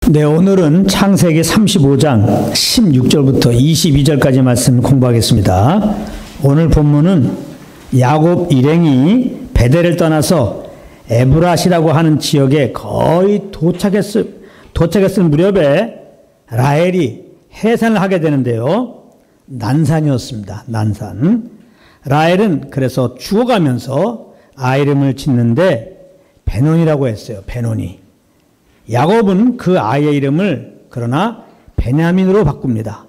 네, 오늘은 창세기 35장 16절부터 22절까지 말씀 공부하겠습니다. 오늘 본문은 야곱 일행이 베델을 떠나서 에브랏이라고 하는 지역에 거의 도착했을 무렵에 라헬이 해산을 하게 되는데요. 난산이었습니다. 난산. 라헬은 그래서 죽어가면서 아이 이름을 짓는데 베논이라고 했어요. 베논이. 야곱은 그 아이의 이름을 그러나 베냐민으로 바꿉니다.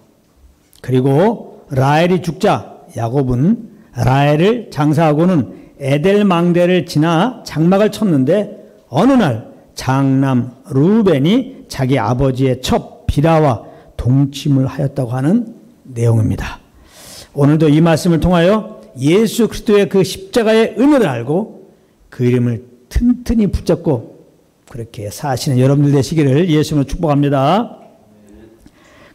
그리고 라헬이 죽자 야곱은 라헬을 장사하고는 에델 망대를 지나 장막을 쳤는데 어느 날 장남 루벤이 자기 아버지의 첩 비라와 동침을 하였다고 하는 내용입니다. 오늘도 이 말씀을 통하여 예수 그리스도의 그 십자가의 의미를 알고 그 이름을 튼튼히 붙잡고 그렇게 사시는 여러분들 되시기를 예수님으로 축복합니다.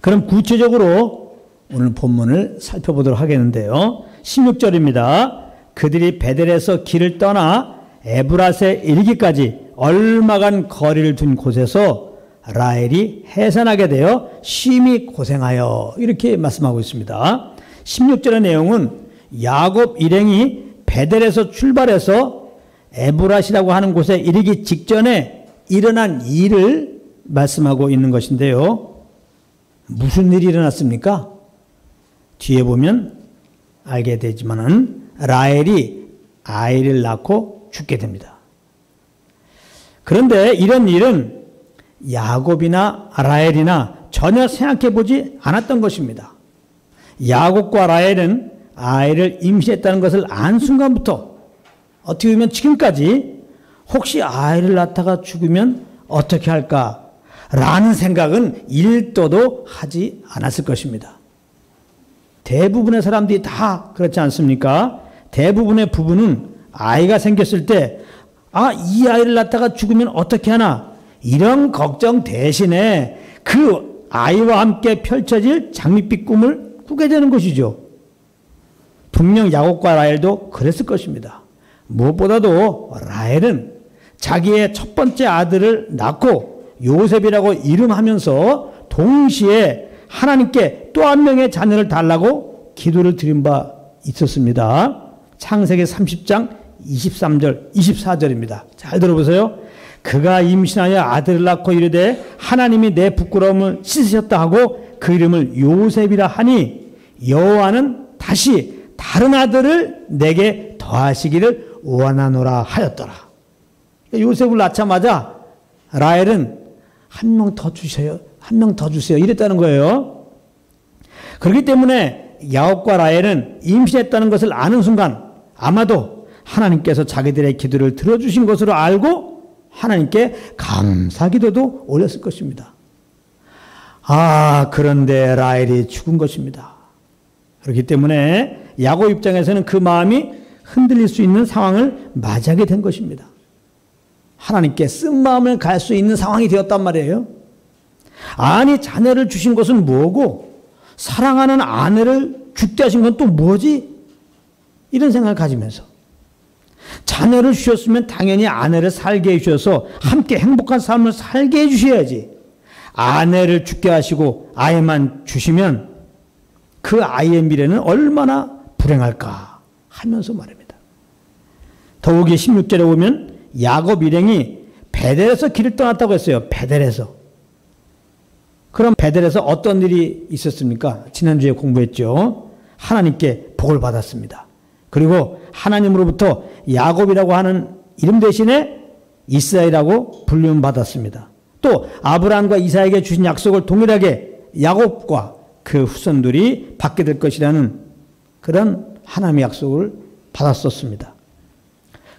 그럼 구체적으로 오늘 본문을 살펴보도록 하겠는데요. 16절입니다. 그들이 베델에서 길을 떠나 에브랏에 이르기까지 얼마간 거리를 둔 곳에서 라헬이 해산하게 되어 심히 고생하여 이렇게 말씀하고 있습니다. 16절의 내용은 야곱 일행이 베델에서 출발해서 에브랏이라고 하는 곳에 이르기 직전에 일어난 일을 말씀하고 있는 것인데요. 무슨 일이 일어났습니까? 뒤에 보면 알게 되지만은 라헬이 아이를 낳고 죽게 됩니다. 그런데 이런 일은 야곱이나 라헬이나 전혀 생각해 보지 않았던 것입니다. 야곱과 라헬은 아이를 임신했다는 것을 안 순간부터 어떻게 보면 지금까지 혹시 아이를 낳다가 죽으면 어떻게 할까? 라는 생각은 일도도 하지 않았을 것입니다. 대부분의 사람들이 다 그렇지 않습니까? 대부분의 부부는 아이가 생겼을 때, 이 아이를 낳다가 죽으면 어떻게 하나? 이런 걱정 대신에 그 아이와 함께 펼쳐질 장밋빛 꿈을 꾸게 되는 것이죠. 분명 야곱과 라헬도 그랬을 것입니다. 무엇보다도 라헬은 자기의 첫 번째 아들을 낳고 요셉이라고 이름하면서 동시에 하나님께 또 한 명의 자녀를 달라고 기도를 드린 바 있었습니다. 창세기 30장 23절, 24절입니다. 잘 들어보세요. 그가 임신하여 아들을 낳고 이르되 하나님이 내 부끄러움을 씻으셨다 하고 그 이름을 요셉이라 하니 여호와는 다시 다른 아들을 내게 더하시기를 원하노라 하였더라. 요셉을 낳자마자 라헬은 한 명 더 주세요. 한 명 더 주세요. 이랬다는 거예요. 그렇기 때문에 야곱과 라헬은 임신했다는 것을 아는 순간 아마도 하나님께서 자기들의 기도를 들어주신 것으로 알고 하나님께 감사 기도도 올렸을 것입니다. 그런데 라헬이 죽은 것입니다. 그렇기 때문에 야곱 입장에서는 그 마음이 흔들릴 수 있는 상황을 맞이하게 된 것입니다. 하나님께 쓴 마음을 갈 수 있는 상황이 되었단 말이에요. 아니 자녀를 주신 것은 뭐고 사랑하는 아내를 죽게 하신 건 또 뭐지? 이런 생각을 가지면서 자녀를 주셨으면 당연히 아내를 살게 해주셔서 함께 행복한 삶을 살게 해주셔야지. 아내를 죽게 하시고 아이만 주시면 그 아이의 미래는 얼마나 불행할까 하면서 말입니다. 더욱이 16절에 보면 야곱 일행이 베델에서 길을 떠났다고 했어요. 베델에서. 그럼 베델에서 어떤 일이 있었습니까? 지난주에 공부했죠. 하나님께 복을 받았습니다. 그리고 하나님으로부터 야곱이라고 하는 이름 대신에 이스라엘이라고 불림 받았습니다. 또 아브라함과 이삭에게 주신 약속을 동일하게 야곱과 그 후손들이 받게 될 것이라는 그런 하나님의 약속을 받았었습니다.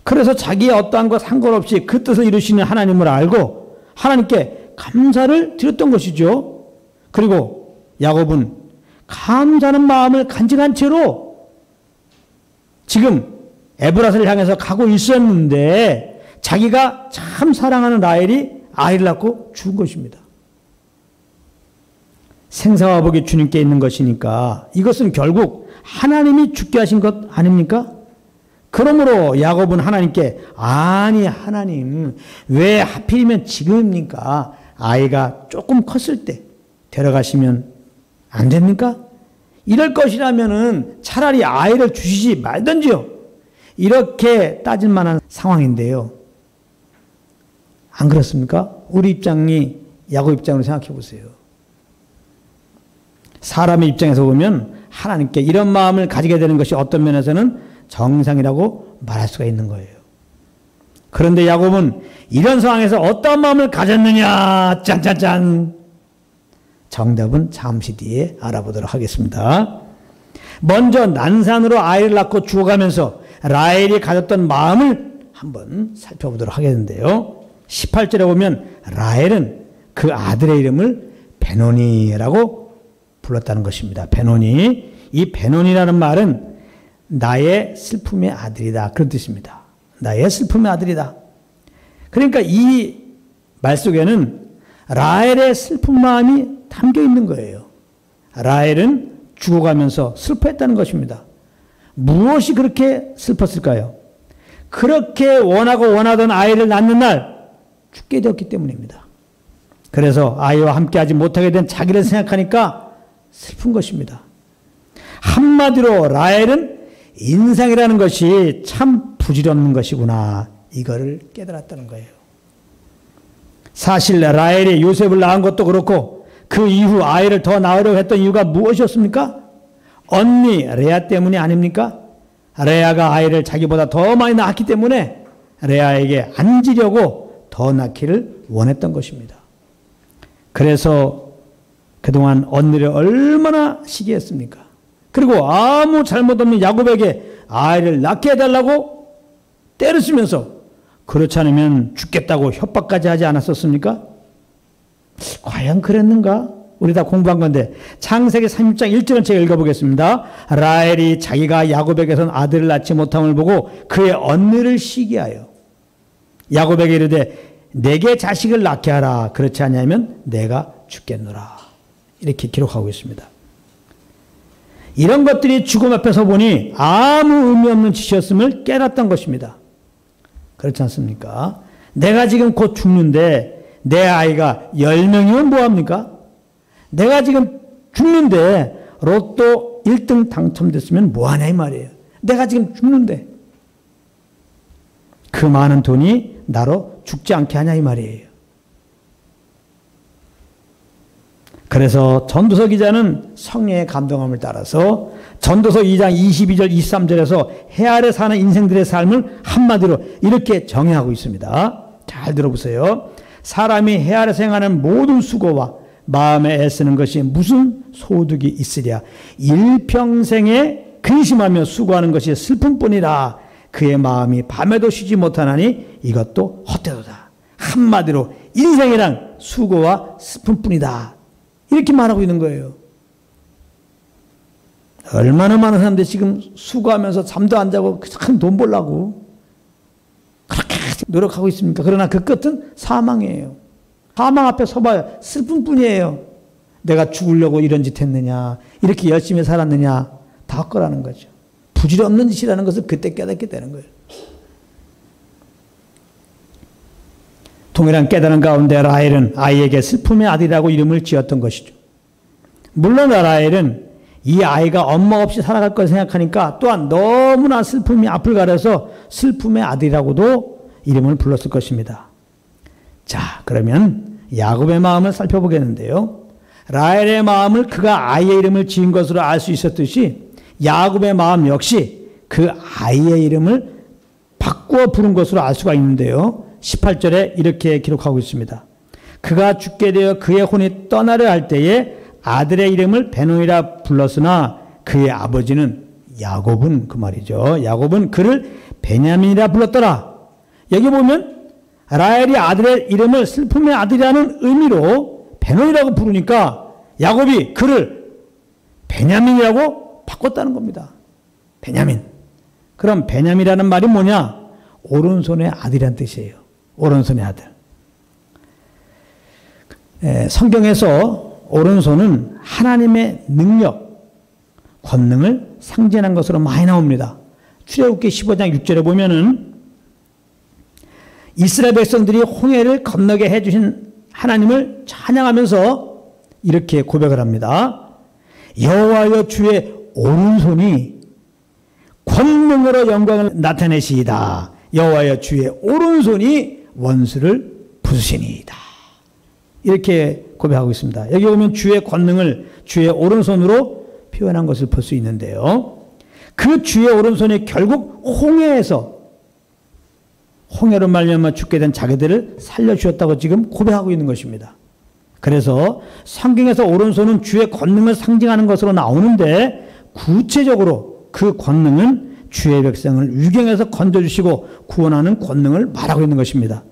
그래서 자기의 어떠한 것 상관없이 그 뜻을 이루시는 하나님을 알고 하나님께 감사를 드렸던 것이죠. 그리고 야곱은 감사하는 마음을 간직한 채로 지금 에브랏을 향해서 가고 있었는데 자기가 참 사랑하는 라헬이 아이를 낳고 죽은 것입니다. 생사와 복이 주님께 있는 것이니까 이것은 결국 하나님이 죽게 하신 것 아닙니까? 그러므로 야곱은 하나님께 아니 하나님 왜 하필이면 지금입니까? 아이가 조금 컸을 때 데려가시면 안 됩니까? 이럴 것이라면은 차라리 아이를 주시지 말든지요. 이렇게 따질 만한 상황인데요. 안 그렇습니까? 우리 입장이 야곱 입장으로 생각해 보세요. 사람의 입장에서 보면 하나님께 이런 마음을 가지게 되는 것이 어떤 면에서는 정상이라고 말할 수가 있는 거예요. 그런데 야곱은 이런 상황에서 어떤 마음을 가졌느냐? 짠짠짠! 정답은 잠시 뒤에 알아보도록 하겠습니다. 먼저 난산으로 아이를 낳고 죽어가면서 라헬이 가졌던 마음을 한번 살펴보도록 하겠는데요. 18절에 보면 라헬은 그 아들의 이름을 베노니라고 불렀다는 것입니다. 베노니. 이 베노니라는 말은 나의 슬픔의 아들이다. 그런 뜻입니다. 나의 슬픔의 아들이다. 그러니까 이 말 속에는 라헬의 슬픈 마음이 담겨 있는 거예요. 라헬은 죽어가면서 슬퍼했다는 것입니다. 무엇이 그렇게 슬펐을까요? 그렇게 원하던 아이를 낳는 날 죽게 되었기 때문입니다. 그래서 아이와 함께하지 못하게 된 자기를 생각하니까 슬픈 것입니다. 한마디로 라헬은 인생이라는 것이 참 부질없는 것이구나. 이거를 깨달았다는 거예요. 사실 라헬이 요셉을 낳은 것도 그렇고 그 이후 아이를 더 낳으려고 했던 이유가 무엇이었습니까? 언니 레아 때문이 아닙니까? 레아가 아이를 자기보다 더 많이 낳았기 때문에 레아에게 안지려고 더 낳기를 원했던 것입니다. 그래서 그동안 언니를 얼마나 시기했습니까? 그리고 아무 잘못 없는 야곱에게 아이를 낳게 해달라고 때를 쓰면서 그렇지 않으면 죽겠다고 협박까지 하지 않았었습니까? 과연 그랬는가? 우리 다 공부한 건데 창세기 30장 1절은 제가 읽어보겠습니다. 라헬이 자기가 야곱에게선 아들을 낳지 못함을 보고 그의 언니를 시기하여 야곱에게 이르되 내게 자식을 낳게 하라. 그렇지 않으면 내가 죽겠노라. 이렇게 기록하고 있습니다. 이런 것들이 죽음 앞에서 보니 아무 의미 없는 짓이었음을 깨닫던 것입니다. 그렇지 않습니까? 내가 지금 곧 죽는데 내 아이가 10명이면 뭐합니까? 내가 지금 죽는데 로또 1등 당첨됐으면 뭐하냐 이 말이에요. 내가 지금 죽는데 그 많은 돈이 나로 죽지 않게 하냐 이 말이에요. 그래서 전도서 기자는 성령의 감동함을 따라서 전도서 2장 22절 23절에서 해 아래 사는 인생들의 삶을 한마디로 이렇게 정의하고 있습니다. 잘 들어보세요. 사람이 해 아래 생하는 모든 수고와 마음에 애쓰는 것이 무슨 소득이 있으랴. 일평생에 근심하며 수고하는 것이 슬픔뿐이라. 그의 마음이 밤에도 쉬지 못하나니 이것도 헛되도다. 한마디로 인생이란 수고와 슬픔뿐이다. 이렇게 말하고 있는 거예요. 얼마나 많은 사람들이 지금 수고하면서 잠도 안 자고 큰 돈 벌려고 그렇게 노력하고 있습니까? 그러나 그 끝은 사망이에요. 사망 앞에 서봐요. 슬픔뿐이에요. 내가 죽으려고 이런 짓 했느냐, 이렇게 열심히 살았느냐, 다 헛거라는 거죠. 부질없는 짓이라는 것을 그때 깨닫게 되는 거예요. 동일한 깨달은 가운데 라헬은 아이에게 슬픔의 아들이라고 이름을 지었던 것이죠. 물론 라헬은 이 아이가 엄마 없이 살아갈 걸 생각하니까 또한 너무나 슬픔이 앞을 가려서 슬픔의 아들이라고도 이름을 불렀을 것입니다. 자, 그러면 야곱의 마음을 살펴보겠는데요. 라헬의 마음을 그가 아이의 이름을 지은 것으로 알 수 있었듯이 야곱의 마음 역시 그 아이의 이름을 바꾸어 부른 것으로 알 수가 있는데요. 18절에 이렇게 기록하고 있습니다. 그가 죽게 되어 그의 혼이 떠나려 할 때에 아들의 이름을 베노니라 불렀으나 그의 아버지는 야곱은 그 말이죠. 야곱은 그를 베냐민이라 불렀더라. 여기 보면 라헬이 아들의 이름을 슬픔의 아들이라는 의미로 베노니라고 부르니까 야곱이 그를 베냐민이라고 바꿨다는 겁니다. 베냐민. 그럼 베냐민이라는 말이 뭐냐? 오른손의 아들이라는 뜻이에요. 오른손의 아들. 성경에서 오른손은 하나님의 능력, 권능을 상징한 것으로 많이 나옵니다. 출애굽기 15장 6절에 보면은 이스라엘 백성들이 홍해를 건너게 해주신 하나님을 찬양하면서 이렇게 고백을 합니다. 여호와여 주의 오른손이 권능으로 영광을 나타내시이다. 여호와여 주의 오른손이 원수를 부수시니이다. 이렇게 고백하고 있습니다. 여기 보면 주의 권능을 주의 오른손으로 표현한 것을 볼 수 있는데요. 그 주의 오른손이 결국 홍해로 말미암아 죽게 된 자기들을 살려주었다고 지금 고백하고 있는 것입니다. 그래서 성경에서 오른손은 주의 권능을 상징하는 것으로 나오는데 구체적으로 그 권능은 주의 백성을 위경에서 건져주시고 구원하는 권능을 말하고 있는 것입니다.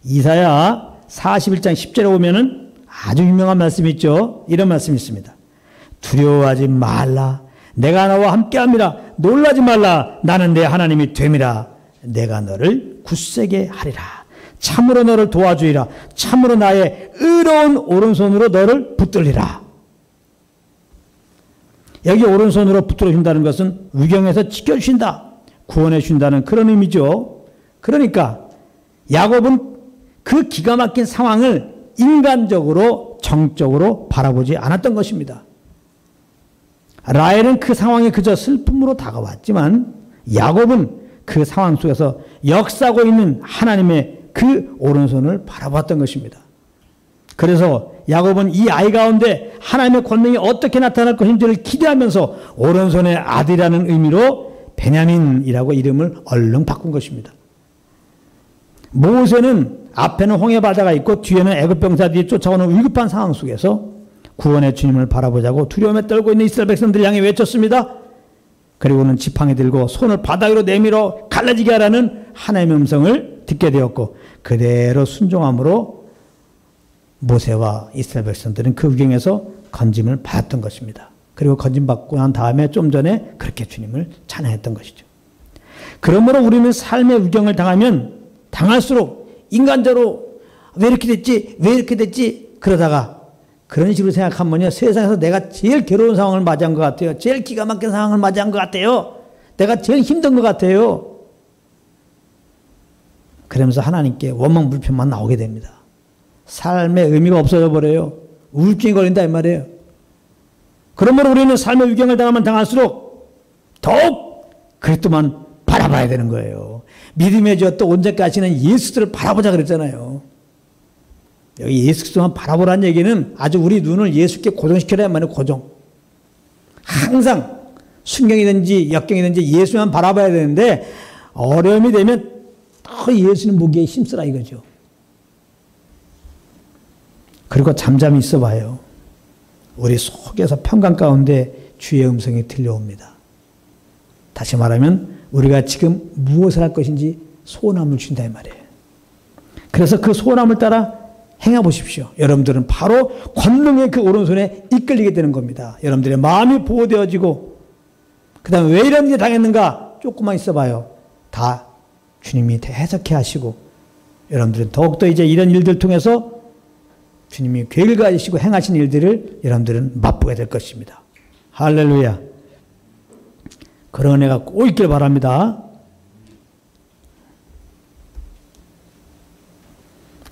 이사야 41장 10절에 보면은 아주 유명한 말씀이 있죠. 이런 말씀이 있습니다. 두려워하지 말라. 내가 너와 함께함이라. 놀라지 말라. 나는 내 하나님이 됨이라. 내가 너를 굳세게 하리라. 참으로 너를 도와주리라. 참으로 나의 의로운 오른손으로 너를 붙들리라. 여기 오른손으로 붙들어 준다는 것은 위경에서 지켜주신다, 구원해 준다는 그런 의미죠. 그러니까 야곱은 그 기가 막힌 상황을 인간적으로 정적으로 바라보지 않았던 것입니다. 라헬은 그 상황이 그저 슬픔으로 다가왔지만 야곱은 그 상황 속에서 역사하고 있는 하나님의 그 오른손을 바라봤던 것입니다. 그래서 야곱은 이 아이 가운데 하나님의 권능이 어떻게 나타날 것인지를 기대하면서 오른손의 아들이라는 의미로 베냐민이라고 이름을 얼른 바꾼 것입니다. 모세는 앞에는 홍해 바다가 있고 뒤에는 애굽 병사들이 쫓아오는 위급한 상황 속에서 구원의 주님을 바라보자고 두려움에 떨고 있는 이스라엘 백성들을 향해 외쳤습니다. 그리고는 지팡이 들고 손을 바다 위로 내밀어 갈라지게 하라는 하나님의 음성을 듣게 되었고 그대로 순종함으로 모세와 이스라엘 백성들은 그 위경에서 건짐을 받았던 것입니다. 그리고 건짐받고 난 다음에 좀 전에 그렇게 주님을 찬양했던 것이죠. 그러므로 우리는 삶의 위경을 당하면 당할수록 인간적으로 왜 이렇게 됐지? 왜 이렇게 됐지? 그러다가 그런 식으로 생각하면요, 세상에서 내가 제일 괴로운 상황을 맞이한 것 같아요. 제일 기가 막힌 상황을 맞이한 것 같아요. 내가 제일 힘든 것 같아요. 그러면서 하나님께 원망 불평만 나오게 됩니다. 삶의 의미가 없어져 버려요. 우울증이 걸린다 이 말이에요. 그러므로 우리는 삶의 위경을 당하면 당할수록 더욱 그리스도만 바라봐야 되는 거예요. 믿음의 젖도 온전케 하시는 예수를 바라보자 그랬잖아요. 여기 예수 그리스도만 바라보라는 얘기는 아주 우리 눈을 예수께 고정시켜야 말이에요. 고정. 항상 순경이든지 역경이든지 예수만 바라봐야 되는데 어려움이 되면 더 예수는 보기에 힘쓰라 이거죠. 그리고 잠잠히 있어봐요. 우리 속에서 평강 가운데 주의 음성이 들려옵니다. 다시 말하면 우리가 지금 무엇을 할 것인지 소원함을 준다 이 말이에요. 그래서 그 소원함을 따라 행해 보십시오. 여러분들은 바로 권능의 그 오른손에 이끌리게 되는 겁니다. 여러분들의 마음이 보호되어지고 그 다음에 왜 이런 일이 당했는가 조금만 있어봐요. 다 주님이 해석해 하시고 여러분들은 더욱더 이제 이런 일들 통해서 주님이 계획을 가지시고 행하신 일들을 여러분들은 맛보게 될 것입니다. 할렐루야. 그런 은혜가 꼭 있길 바랍니다.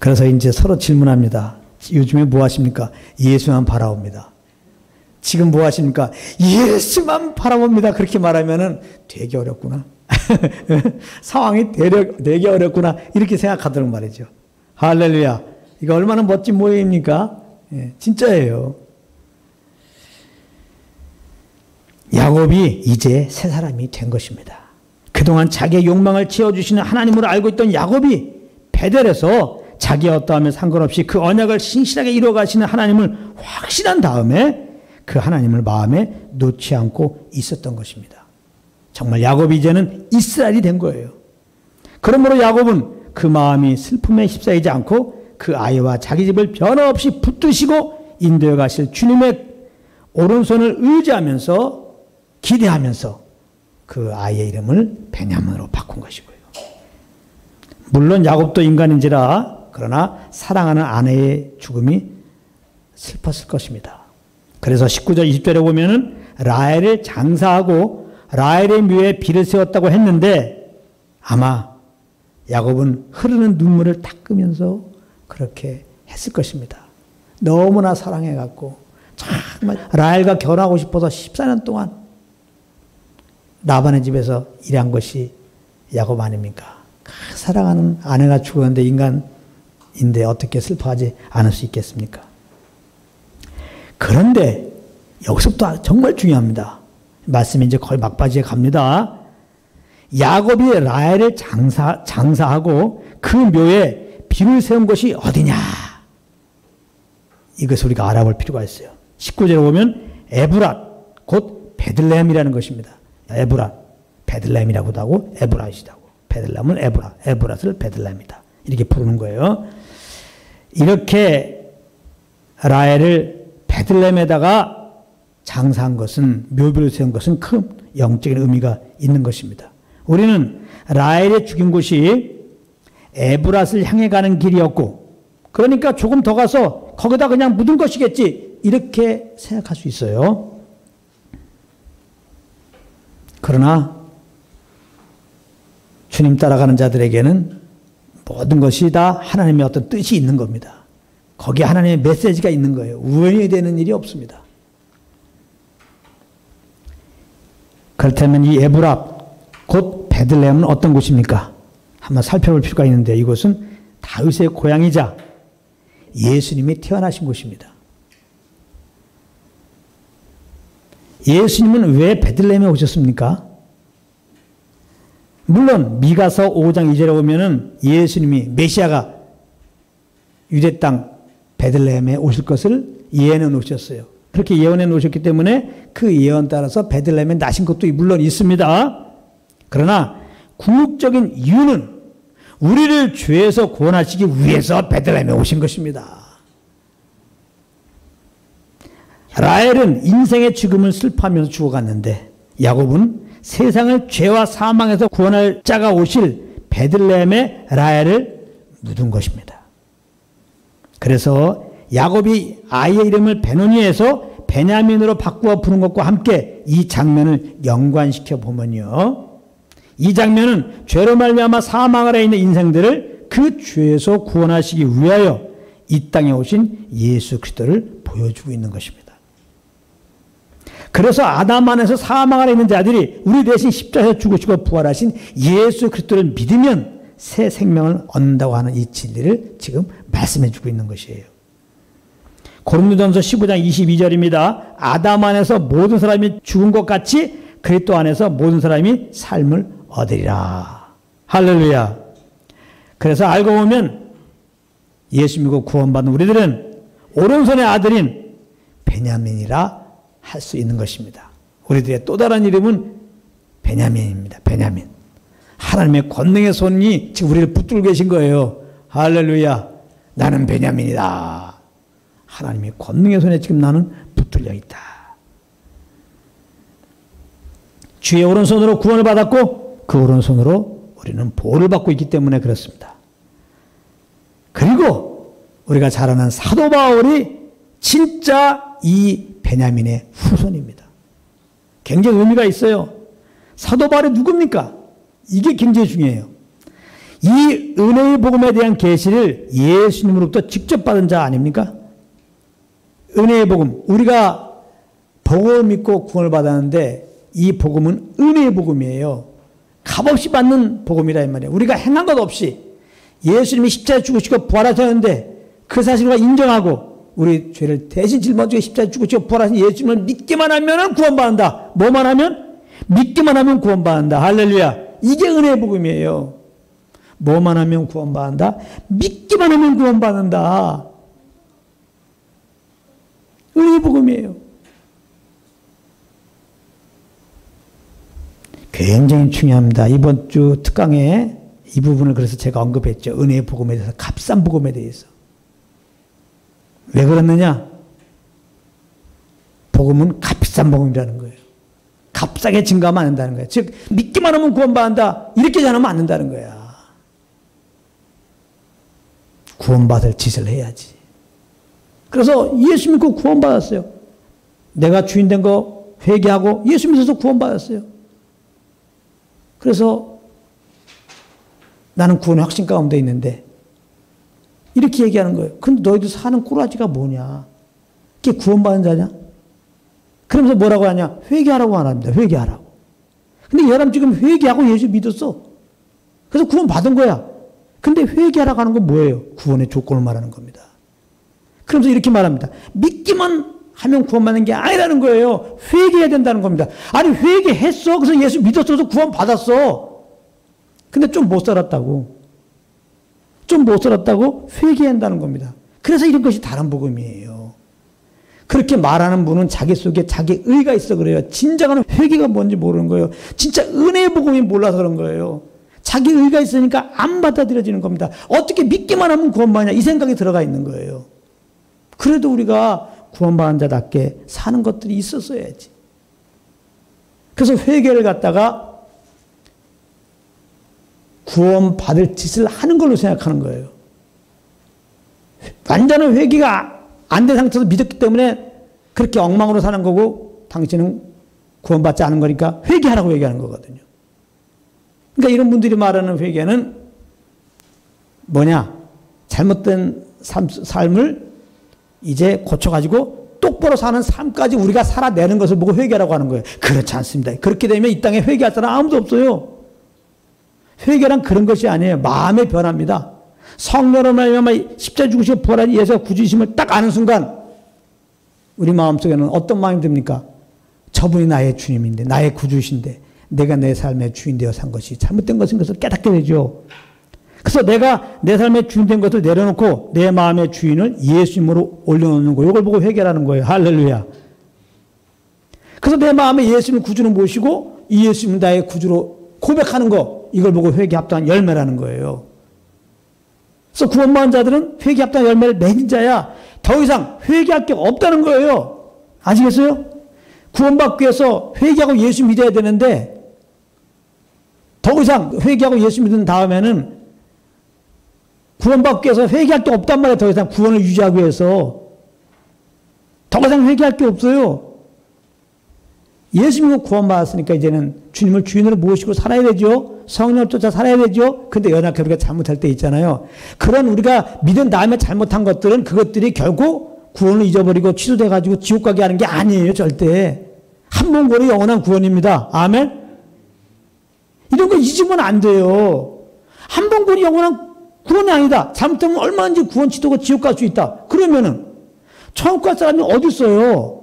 그래서 이제 서로 질문합니다. 요즘에 뭐 하십니까? 예수만 바라봅니다. 지금 뭐 하십니까? 예수만 바라봅니다. 그렇게 말하면은 되게 어렵구나. 상황이 되게 어렵구나. 이렇게 생각하도록 말이죠. 할렐루야. 이거 얼마나 멋진 모임입니까? 예, 진짜예요. 야곱이 이제 새 사람이 된 것입니다. 그동안 자기의 욕망을 채워주시는 하나님으로 알고 있던 야곱이 베델에서 자기의 어떠함에 상관없이 그 언약을 신실하게 이루어가시는 하나님을 확신한 다음에 그 하나님을 마음에 놓지 않고 있었던 것입니다. 정말 야곱이 이제는 이스라엘이 된 거예요. 그러므로 야곱은 그 마음이 슬픔에 휩싸이지 않고 그 아이와 자기 집을 변함없이 붙드시고 인도해 가실 주님의 오른손을 의지하면서 기대하면서 그 아이의 이름을 베냐민으로 바꾼 것이고요. 물론 야곱도 인간인지라 그러나 사랑하는 아내의 죽음이 슬펐을 것입니다. 그래서 19절 20절에 보면은 라헬을 장사하고 라헬의 묘에 비를 세웠다고 했는데 아마 야곱은 흐르는 눈물을 닦으면서 그렇게 했을 것입니다. 너무나 사랑해갖고 정말 라헬과 결혼하고 싶어서 14년 동안 라반의 집에서 일한 것이 야곱 아닙니까? 그 사랑하는 아내가 죽었는데 인간인데 어떻게 슬퍼하지 않을 수 있겠습니까? 그런데 여기서부터 정말 중요합니다. 말씀이 이제 거의 막바지에 갑니다. 야곱이 라헬을 장사하고 그 묘에 비를 세운 것이 어디냐? 이것을 우리가 알아볼 필요가 있어요. 19절에 보면 에브랏 곧 베들레헴이라는 것입니다. 에브랏 베들레헴이라고도 하고 에브랏이라고. 베들레헴은 에브랏을 베들레헴이다. 이렇게 부르는 거예요. 이렇게 라헬을 베들레헴에다가 장사한 것은, 묘비를 세운 것은 큰 영적인 의미가 있는 것입니다. 우리는 라헬의 죽인 곳이 에브랏을 향해 가는 길이었고, 그러니까 조금 더 가서 거기다 그냥 묻은 것이겠지, 이렇게 생각할 수 있어요. 그러나 주님 따라가는 자들에게는 모든 것이 다 하나님의 어떤 뜻이 있는 겁니다. 거기에 하나님의 메시지가 있는 거예요. 우연히 되는 일이 없습니다. 그렇다면 이 에브랏 곧 베들레헴은 어떤 곳입니까? 한번 살펴볼 필요가 있는데, 이곳은 다윗의 고향이자 예수님이 태어나신 곳입니다. 예수님은 왜 베들레헴에 오셨습니까? 물론 미가서 5장 2절에 보면은 예수님이 메시아가 유대 땅 베들레헴에 오실 것을 예언해 놓으셨어요. 그렇게 예언해 놓으셨기 때문에 그 예언 따라서 베들레헴에 나신 것도 물론 있습니다. 그러나 궁극적인 이유는 우리를 죄에서 구원하시기 위해서 베들레헴에 오신 것입니다. 라헬은 인생의 죽음을 슬퍼하면서 죽어갔는데, 야곱은 세상을 죄와 사망에서 구원할 자가 오실 베들레헴에 라헬을 묻은 것입니다. 그래서 야곱이 아이의 이름을 베노니에서 베냐민으로 바꾸어 부른 것과 함께 이 장면을 연관시켜 보면요, 이 장면은 죄로 말미암아 사망 아래 있는 인생들을 그 죄에서 구원하시기 위하여 이 땅에 오신 예수 그리스도를 보여주고 있는 것입니다. 그래서 아담 안에서 사망 아래 있는 자들이 우리 대신 십자가에서 죽으시고 부활하신 예수 그리스도를 믿으면 새 생명을 얻는다고 하는 이 진리를 지금 말씀해 주고 있는 것이에요. 고린도전서 15장 22절입니다. 아담 안에서 모든 사람이 죽은 것 같이 그리스도 안에서 모든 사람이 삶을 얻으리라. 할렐루야. 그래서 알고 보면 예수 믿고 구원받은 우리들은 오른손의 아들인 베냐민이라 할 수 있는 것입니다. 우리들의 또 다른 이름은 베냐민입니다. 베냐민. 하나님의 권능의 손이 지금 우리를 붙들고 계신 거예요. 할렐루야. 나는 베냐민이다. 하나님의 권능의 손에 지금 나는 붙들려 있다. 주의 오른손으로 구원을 받았고 그 오른손으로 우리는 보호를 받고 있기 때문에 그렇습니다. 그리고 우리가 잘 아는 사도 바울이 진짜 이 베냐민의 후손입니다. 굉장히 의미가 있어요. 사도 바울이 누굽니까? 이게 굉장히 중요해요. 이 은혜의 복음에 대한 계시를 예수님으로부터 직접 받은 자 아닙니까? 은혜의 복음. 우리가 복음을 믿고 구원을 받았는데 이 복음은 은혜의 복음이에요. 값없이 받는 복음이라 이 말이에요. 우리가 행한 것 없이 예수님이 십자가에 죽으시고 부활하셨는데 그 사실을 인정하고 우리 죄를 대신 짊어지고 십자가에 죽으시고 부활하신 예수님을 믿기만 하면 구원받는다. 뭐만 하면? 믿기만 하면 구원받는다. 할렐루야. 이게 은혜의 복음이에요. 뭐만 하면 구원받는다? 믿기만 하면 구원받는다. 은혜의 복음이에요. 굉장히 중요합니다. 이번 주 특강에 이 부분을 그래서 제가 언급했죠. 은혜의 복음에 대해서, 값싼 복음에 대해서. 왜 그렇느냐? 복음은 값비싼 복음이라는 거예요. 값싸게 증가하면 안 된다는 거예요. 즉 믿기만 하면 구원받는다. 이렇게 전하면 안 된다는 거야. 구원받을 짓을 해야지. 그래서 예수 믿고 구원받았어요. 내가 주인 된 거 회개하고 예수 믿어서 구원받았어요. 그래서 나는 구원의 확신 가운데 있는데 이렇게 얘기하는 거예요. 근데 너희들 사는 꼬라지가 뭐냐? 그게 구원받은 자냐? 그러면서 뭐라고 하냐? 회개하라고 안 합니다. 회개하라고. 근데 이 사람 지금 회개하고 예수 믿었어. 그래서 구원받은 거야. 근데 회개하라고 하는 건 뭐예요? 구원의 조건을 말하는 겁니다. 그러면서 이렇게 말합니다. 믿기만 하면 구원받는 게 아니라는 거예요. 회개해야 된다는 겁니다. 아니 회개했어. 그래서 예수 믿었어서 구원받았어. 근데 좀 못 살았다고. 좀 못 살았다고 회개해야 한다는 겁니다. 그래서 이런 것이 다른 복음이에요. 그렇게 말하는 분은 자기 속에 자기 의가 있어 그래요. 진정한 회개가 뭔지 모르는 거예요. 진짜 은혜의 복음이 몰라서 그런 거예요. 자기 의가 있으니까 안 받아들여지는 겁니다. 어떻게 믿기만 하면 구원받냐 이 생각이 들어가 있는 거예요. 그래도 우리가 구원받은 자답게 사는 것들이 있었어야지. 그래서 회개를 갖다가 구원받을 짓을 하는 걸로 생각하는 거예요. 완전한 회개가 안 된 상태에서 믿었기 때문에 그렇게 엉망으로 사는 거고 당신은 구원받지 않은 거니까 회개하라고 얘기하는 거거든요. 그러니까 이런 분들이 말하는 회개는 뭐냐? 잘못된 삶을 이제 고쳐가지고 똑바로 사는 삶까지 우리가 살아내는 것을 보고 회개라고 하는 거예요. 그렇지 않습니다. 그렇게 되면 이 땅에 회개할 사람 아무도 없어요. 회개란 그런 것이 아니에요. 마음의 변화입니다. 성령으로 말미암아 십자가 죽으시고 부활한 예수가 구주이심을 딱 아는 순간 우리 마음속에는 어떤 마음이 듭니까? 저분이 나의 주님인데 나의 구주이신데 내가 내 삶의 주인 되어 산 것이 잘못된 것인 것을 깨닫게 되죠. 그래서 내가 내 삶의 주인 된 것을 내려놓고 내 마음의 주인을 예수님으로 올려놓는 거 이걸 보고 회개라는 거예요. 할렐루야. 그래서 내 마음에 예수님을 구주로 모시고 이 예수님을 나의 구주로 고백하는 거 이걸 보고 회개 합당한 열매라는 거예요. 그래서 구원받은 자들은 회개 합당한 열매를 맺은 자야. 더 이상 회개할 게 없다는 거예요. 아시겠어요? 구원받기 위해서 회개하고 예수 믿어야 되는데 더 이상 회개하고 예수 믿은 다음에는 구원받기 위해서 회개할 게 없단 말이에요. 더 이상 구원을 유지하기 위해서 더 이상 회개할 게 없어요. 예수 믿고 구원받았으니까 이제는 주님을 주인으로 모시고 살아야 되죠. 성령을 쫓아 살아야 되죠. 근데 연약해 우리가 잘못할 때 있잖아요. 그런 우리가 믿은 다음에 잘못한 것들은 그것들이 결국 구원을 잊어버리고 취소돼가지고 지옥 가게 하는 게 아니에요. 절대. 한 번 구원이 영원한 구원입니다. 아멘? 이런 거 잊으면 안 돼요. 한 번 구원이 영원한 구원이 아니다. 잘못하면 얼마든지 구원 취소고 지옥 갈 수 있다. 그러면은 천국 갈 사람이 어디 있어요?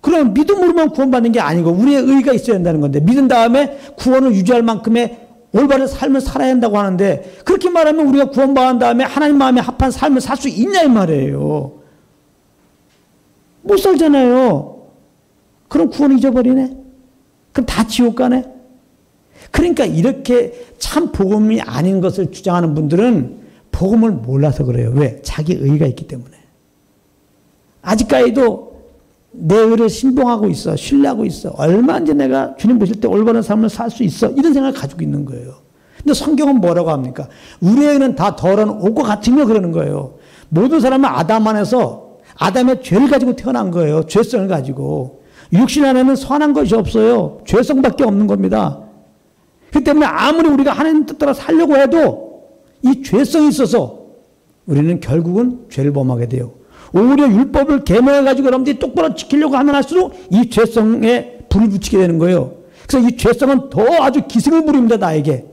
그럼 믿음으로만 구원받는 게 아니고 우리의 의가 있어야 된다는 건데 믿은 다음에 구원을 유지할 만큼의 올바른 삶을 살아야 한다고 하는데 그렇게 말하면 우리가 구원받은 다음에 하나님 마음에 합한 삶을 살 수 있냐 이 말이에요. 못 살잖아요. 그럼 구원 잊어버리네. 그럼 다 지옥 가네. 그러니까 이렇게 참 복음이 아닌 것을 주장하는 분들은 복음을 몰라서 그래요. 왜? 자기 의가 있기 때문에. 아직까지도 내 의를 신봉하고 있어. 신뢰하고 있어. 얼마든지 내가 주님 보실 때 올바른 삶을 살 수 있어. 이런 생각을 가지고 있는 거예요. 근데 성경은 뭐라고 합니까? 우리의 의는 다 더러운 옷과 같으며 그러는 거예요. 모든 사람은 아담 안에서 아담의 죄를 가지고 태어난 거예요. 죄성을 가지고. 육신 안에는 선한 것이 없어요. 죄성밖에 없는 겁니다. 그렇기 때문에 아무리 우리가 하나님 뜻 따라 살려고 해도 이 죄성이 있어서 우리는 결국은 죄를 범하게 돼요. 오히려 율법을 계명해가지고 여러분들이 똑바로 지키려고 하면 할수록 이 죄성에 불을 붙이게 되는 거예요. 그래서 이 죄성은 더 아주 기승을 부립니다. 나에게.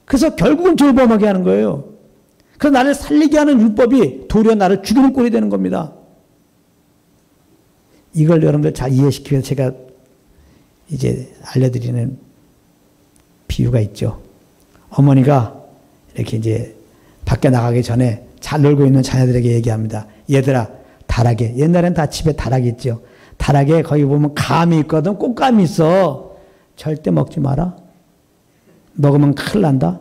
그래서 결국은 죄를 범하게 하는 거예요. 그래서 나를 살리게 하는 율법이 도리어 나를 죽이는 꼴이 되는 겁니다. 이걸 여러분들 잘 이해시키기 위해서 제가 이제 알려드리는 비유가 있죠. 어머니가 이렇게 이제 밖에 나가기 전에 잘 놀고 있는 자녀들에게 얘기합니다. 얘들아, 다락에, 옛날엔 다 집에 다락이 있죠. 다락에 거기 보면 감이 있거든, 꽃감이 있어. 절대 먹지 마라. 먹으면 큰일 난다.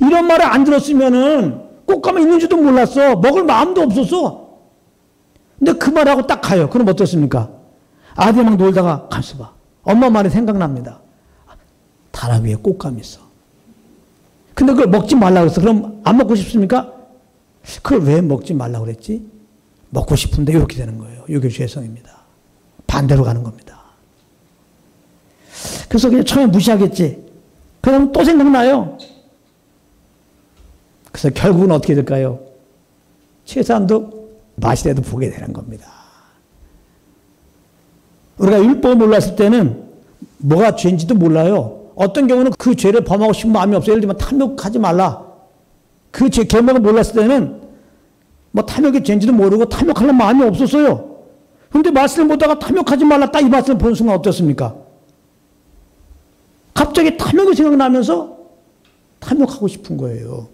이런 말을 안 들었으면은 꽃감이 있는지도 몰랐어. 먹을 마음도 없었어. 근데 그 말하고 딱 가요. 그럼 어떻습니까? 아들이 막 놀다가 가만있어 봐. 엄마 말이 생각납니다. 다락 위에 꽃감이 있어. 근데 그걸 먹지 말라고 했어. 그럼 안 먹고 싶습니까? 그걸 왜 먹지 말라고 그랬지? 먹고 싶은데 이렇게 되는 거예요. 이게 죄성입니다. 반대로 가는 겁니다. 그래서 그냥 처음에 무시하겠지. 그러면 또 생각나요. 그래서 결국은 어떻게 될까요? 최소한도 맛이라도 보게 되는 겁니다. 우리가 율법을 몰랐을 때는 뭐가 죄인지도 몰라요. 어떤 경우는 그 죄를 범하고 싶은 마음이 없어요. 예를 들면 탐욕하지 말라. 그 죄 계명을 몰랐을 때는 뭐 탐욕이 죄인지도 모르고 탐욕하는 마음이 없었어요. 그런데 말씀을 보다가 탐욕하지 말라 딱 이 말씀을 보는 순간 어떻습니까? 갑자기 탐욕이 생각나면서 탐욕하고 싶은 거예요.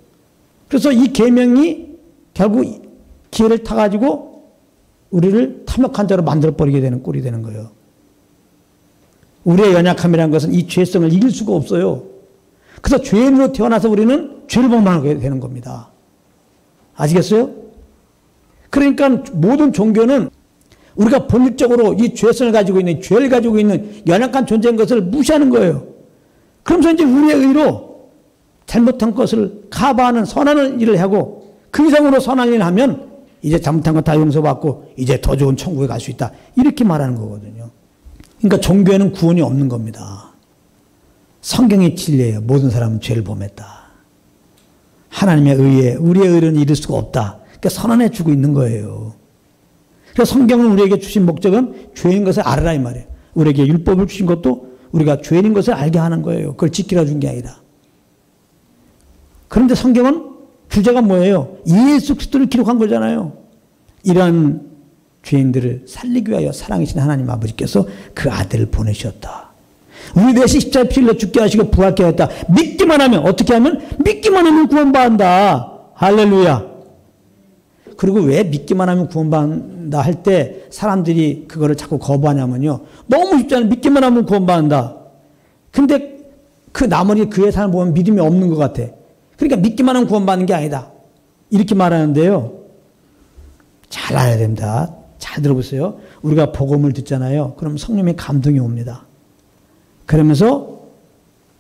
그래서 이 계명이 결국 기회를 타가지고 우리를 탐욕한 자로 만들어버리게 되는 꼴이 되는 거예요. 우리의 연약함이라는 것은 이 죄성을 이길 수가 없어요. 그래서 죄인으로 태어나서 우리는 죄를 범하게 되는 겁니다. 아시겠어요? 그러니까 모든 종교는 우리가 본질적으로 이 죄성을 가지고 있는, 죄를 가지고 있는 연약한 존재인 것을 무시하는 거예요. 그러면서 이제 우리의 의로 잘못한 것을 커버하는 선한 일을 하고 그 이상으로 선한 일을 하면 이제 잘못한 거 다 용서받고 이제 더 좋은 천국에 갈 수 있다. 이렇게 말하는 거거든요. 그러니까 종교에는 구원이 없는 겁니다. 성경의 진리예요. 모든 사람은 죄를 범했다. 하나님의 의에 우리의 의는 이룰 수가 없다. 그러니까 선언해 주고 있는 거예요. 그래서 성경은 우리에게 주신 목적은 죄인 것을 알아라 이 말이에요. 우리에게 율법을 주신 것도 우리가 죄인인 것을 알게 하는 거예요. 그걸 지키라 준 게 아니라. 그런데 성경은 주제가 뭐예요? 예수 그리스도를 기록한 거잖아요. 이러한 죄인들을 살리기 위하여 사랑이신 하나님 아버지께서 그 아들을 보내셨다. 우리 대신 십자가에 피 흘려 죽게 하시고 부활케 하였다. 믿기만 하면 어떻게 하면? 믿기만 하면 구원받는다. 할렐루야. 그리고 왜 믿기만 하면 구원받는다 할 때 사람들이 그거를 자꾸 거부하냐면요. 너무 쉽잖아요. 믿기만 하면 구원받는다. 근데 그 나머지 그의 삶을 보면 믿음이 없는 것 같아. 그러니까 믿기만 하면 구원받는 게 아니다. 이렇게 말하는데요. 잘 알아야 됩니다. 잘 들어보세요. 우리가 복음을 듣잖아요. 그럼 성령의 감동이 옵니다. 그러면서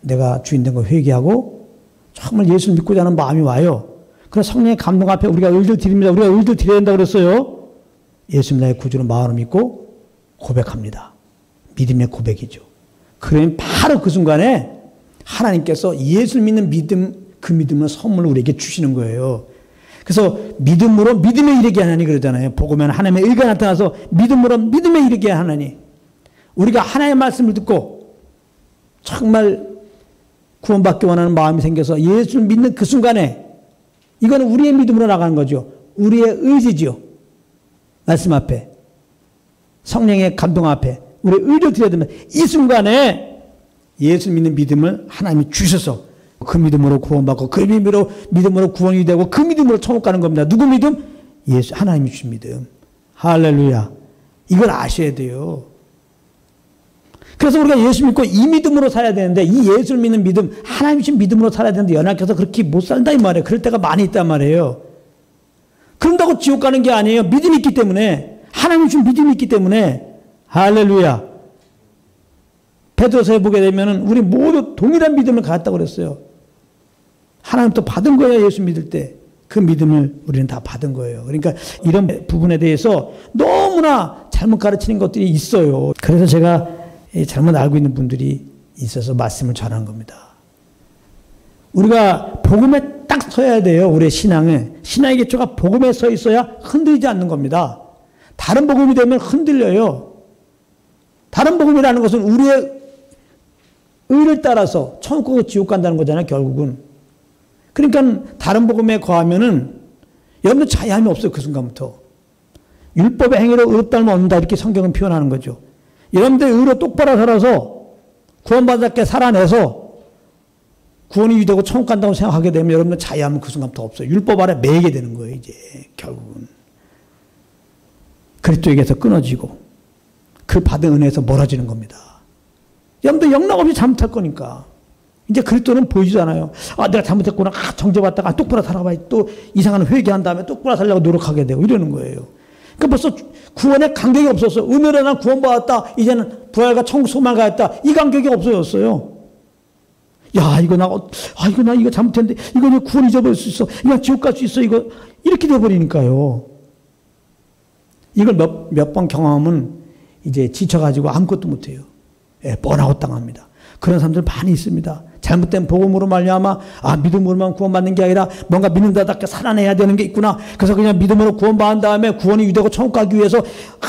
내가 주인 된 거 회개하고 정말 예수를 믿고자 하는 마음이 와요. 그래서 성령의 감동 앞에 우리가 의를 드립니다. 우리가 의를 드려야 된다고 그랬어요. 예수님 나의 구주로 마음으로 믿고 고백합니다. 믿음의 고백이죠. 그러면 바로 그 순간에 하나님께서 예수를 믿는 믿음, 그 믿음을 선물로 우리에게 주시는 거예요. 그래서 믿음으로 믿음에 이르게 하나니 그러잖아요. 복음에는 하나님의 의가 나타나서 믿음으로 믿음에 이르게 하나니. 우리가 하나님의 말씀을 듣고 정말 구원받기 원하는 마음이 생겨서 예수를 믿는 그 순간에 이거는 우리의 믿음으로 나가는 거죠. 우리의 의지죠. 말씀 앞에. 성령의 감동 앞에. 우리의 의를 드려야 됩니다. 이 순간에 예수를 믿는 믿음을 하나님이 주셔서 그 믿음으로 구원받고 그 믿음으로 구원이 되고 그 믿음으로 천국 가는 겁니다. 누구 믿음? 예수 하나님이 주신 믿음. 할렐루야. 이걸 아셔야 돼요. 그래서 우리가 예수 믿고 이 믿음으로 살아야 되는데 이 예수를 믿는 믿음, 하나님 주신 믿음으로 살아야 되는데 연약해서 그렇게 못 산다 이 말이에요. 그럴 때가 많이 있단 말이에요. 그런다고 지옥 가는 게 아니에요. 믿음이 있기 때문에. 하나님 주신 믿음이 있기 때문에. 할렐루야. 베드로서에 보게 되면은 우리 모두 동일한 믿음을 가졌다고 그랬어요. 하나님 또 받은 거예요. 예수 믿을 때. 그 믿음을 우리는 다 받은 거예요. 그러니까 이런 부분에 대해서 너무나 잘못 가르치는 것들이 있어요. 그래서 제가 잘못 알고 있는 분들이 있어서 말씀을 전한 겁니다. 우리가 복음에 딱 서야 돼요. 우리의 신앙에. 신앙의 기초가 복음에 서 있어야 흔들리지 않는 겁니다. 다른 복음이 되면 흔들려요. 다른 복음이라는 것은 우리의 의를 따라서 천국 지옥 간다는 거잖아요. 결국은. 그러니까 다른 복음에 거하면은 여러분들 자유함이 없어요. 그 순간부터. 율법의 행위로 의롭다는 얻는다 이렇게 성경은 표현하는 거죠. 여러분들 의로 똑바로 살아서 구원받았게 살아내서 구원이 되고 천국 간다고 생각하게 되면 여러분들 자유함은 그 순간부터 없어요. 율법 아래 매게 되는 거예요. 이제 결국은. 그리스도에게서 끊어지고 그 받은 은혜에서 멀어지는 겁니다. 여러분들 영락없이 잘못할 거니까. 이제 그리스도는 보이지도 않아요. 아, 내가 잘못했구나. 아, 정죄받다가 똑바로 살아봐. 또 이상한 회개한 다음에 똑바로 살려고 노력하게 되고 이러는 거예요. 그러니까 벌써 구원에 간격이 없었어. 은혜로 난 구원받았다. 이제는 부활과 천국 소망 가였다. 이 간격이 없어졌어요. 야, 이거 나 이거 잘못했는데 이거 내 구원 잊어버릴 수 있어. 이거 지옥 갈 수 있어. 이거 이렇게 돼버리니까요. 이걸 몇 번 경험하면 이제 지쳐가지고 아무것도 못해요. 예, 번아웃 당합니다. 그런 사람들 많이 있습니다. 잘못된 복음으로 말미암아 믿음으로만 구원받는 게 아니라 뭔가 믿는다답게 살아내야 되는 게 있구나. 그래서 그냥 믿음으로 구원받은 다음에 구원이 유되고 천국 가기 위해서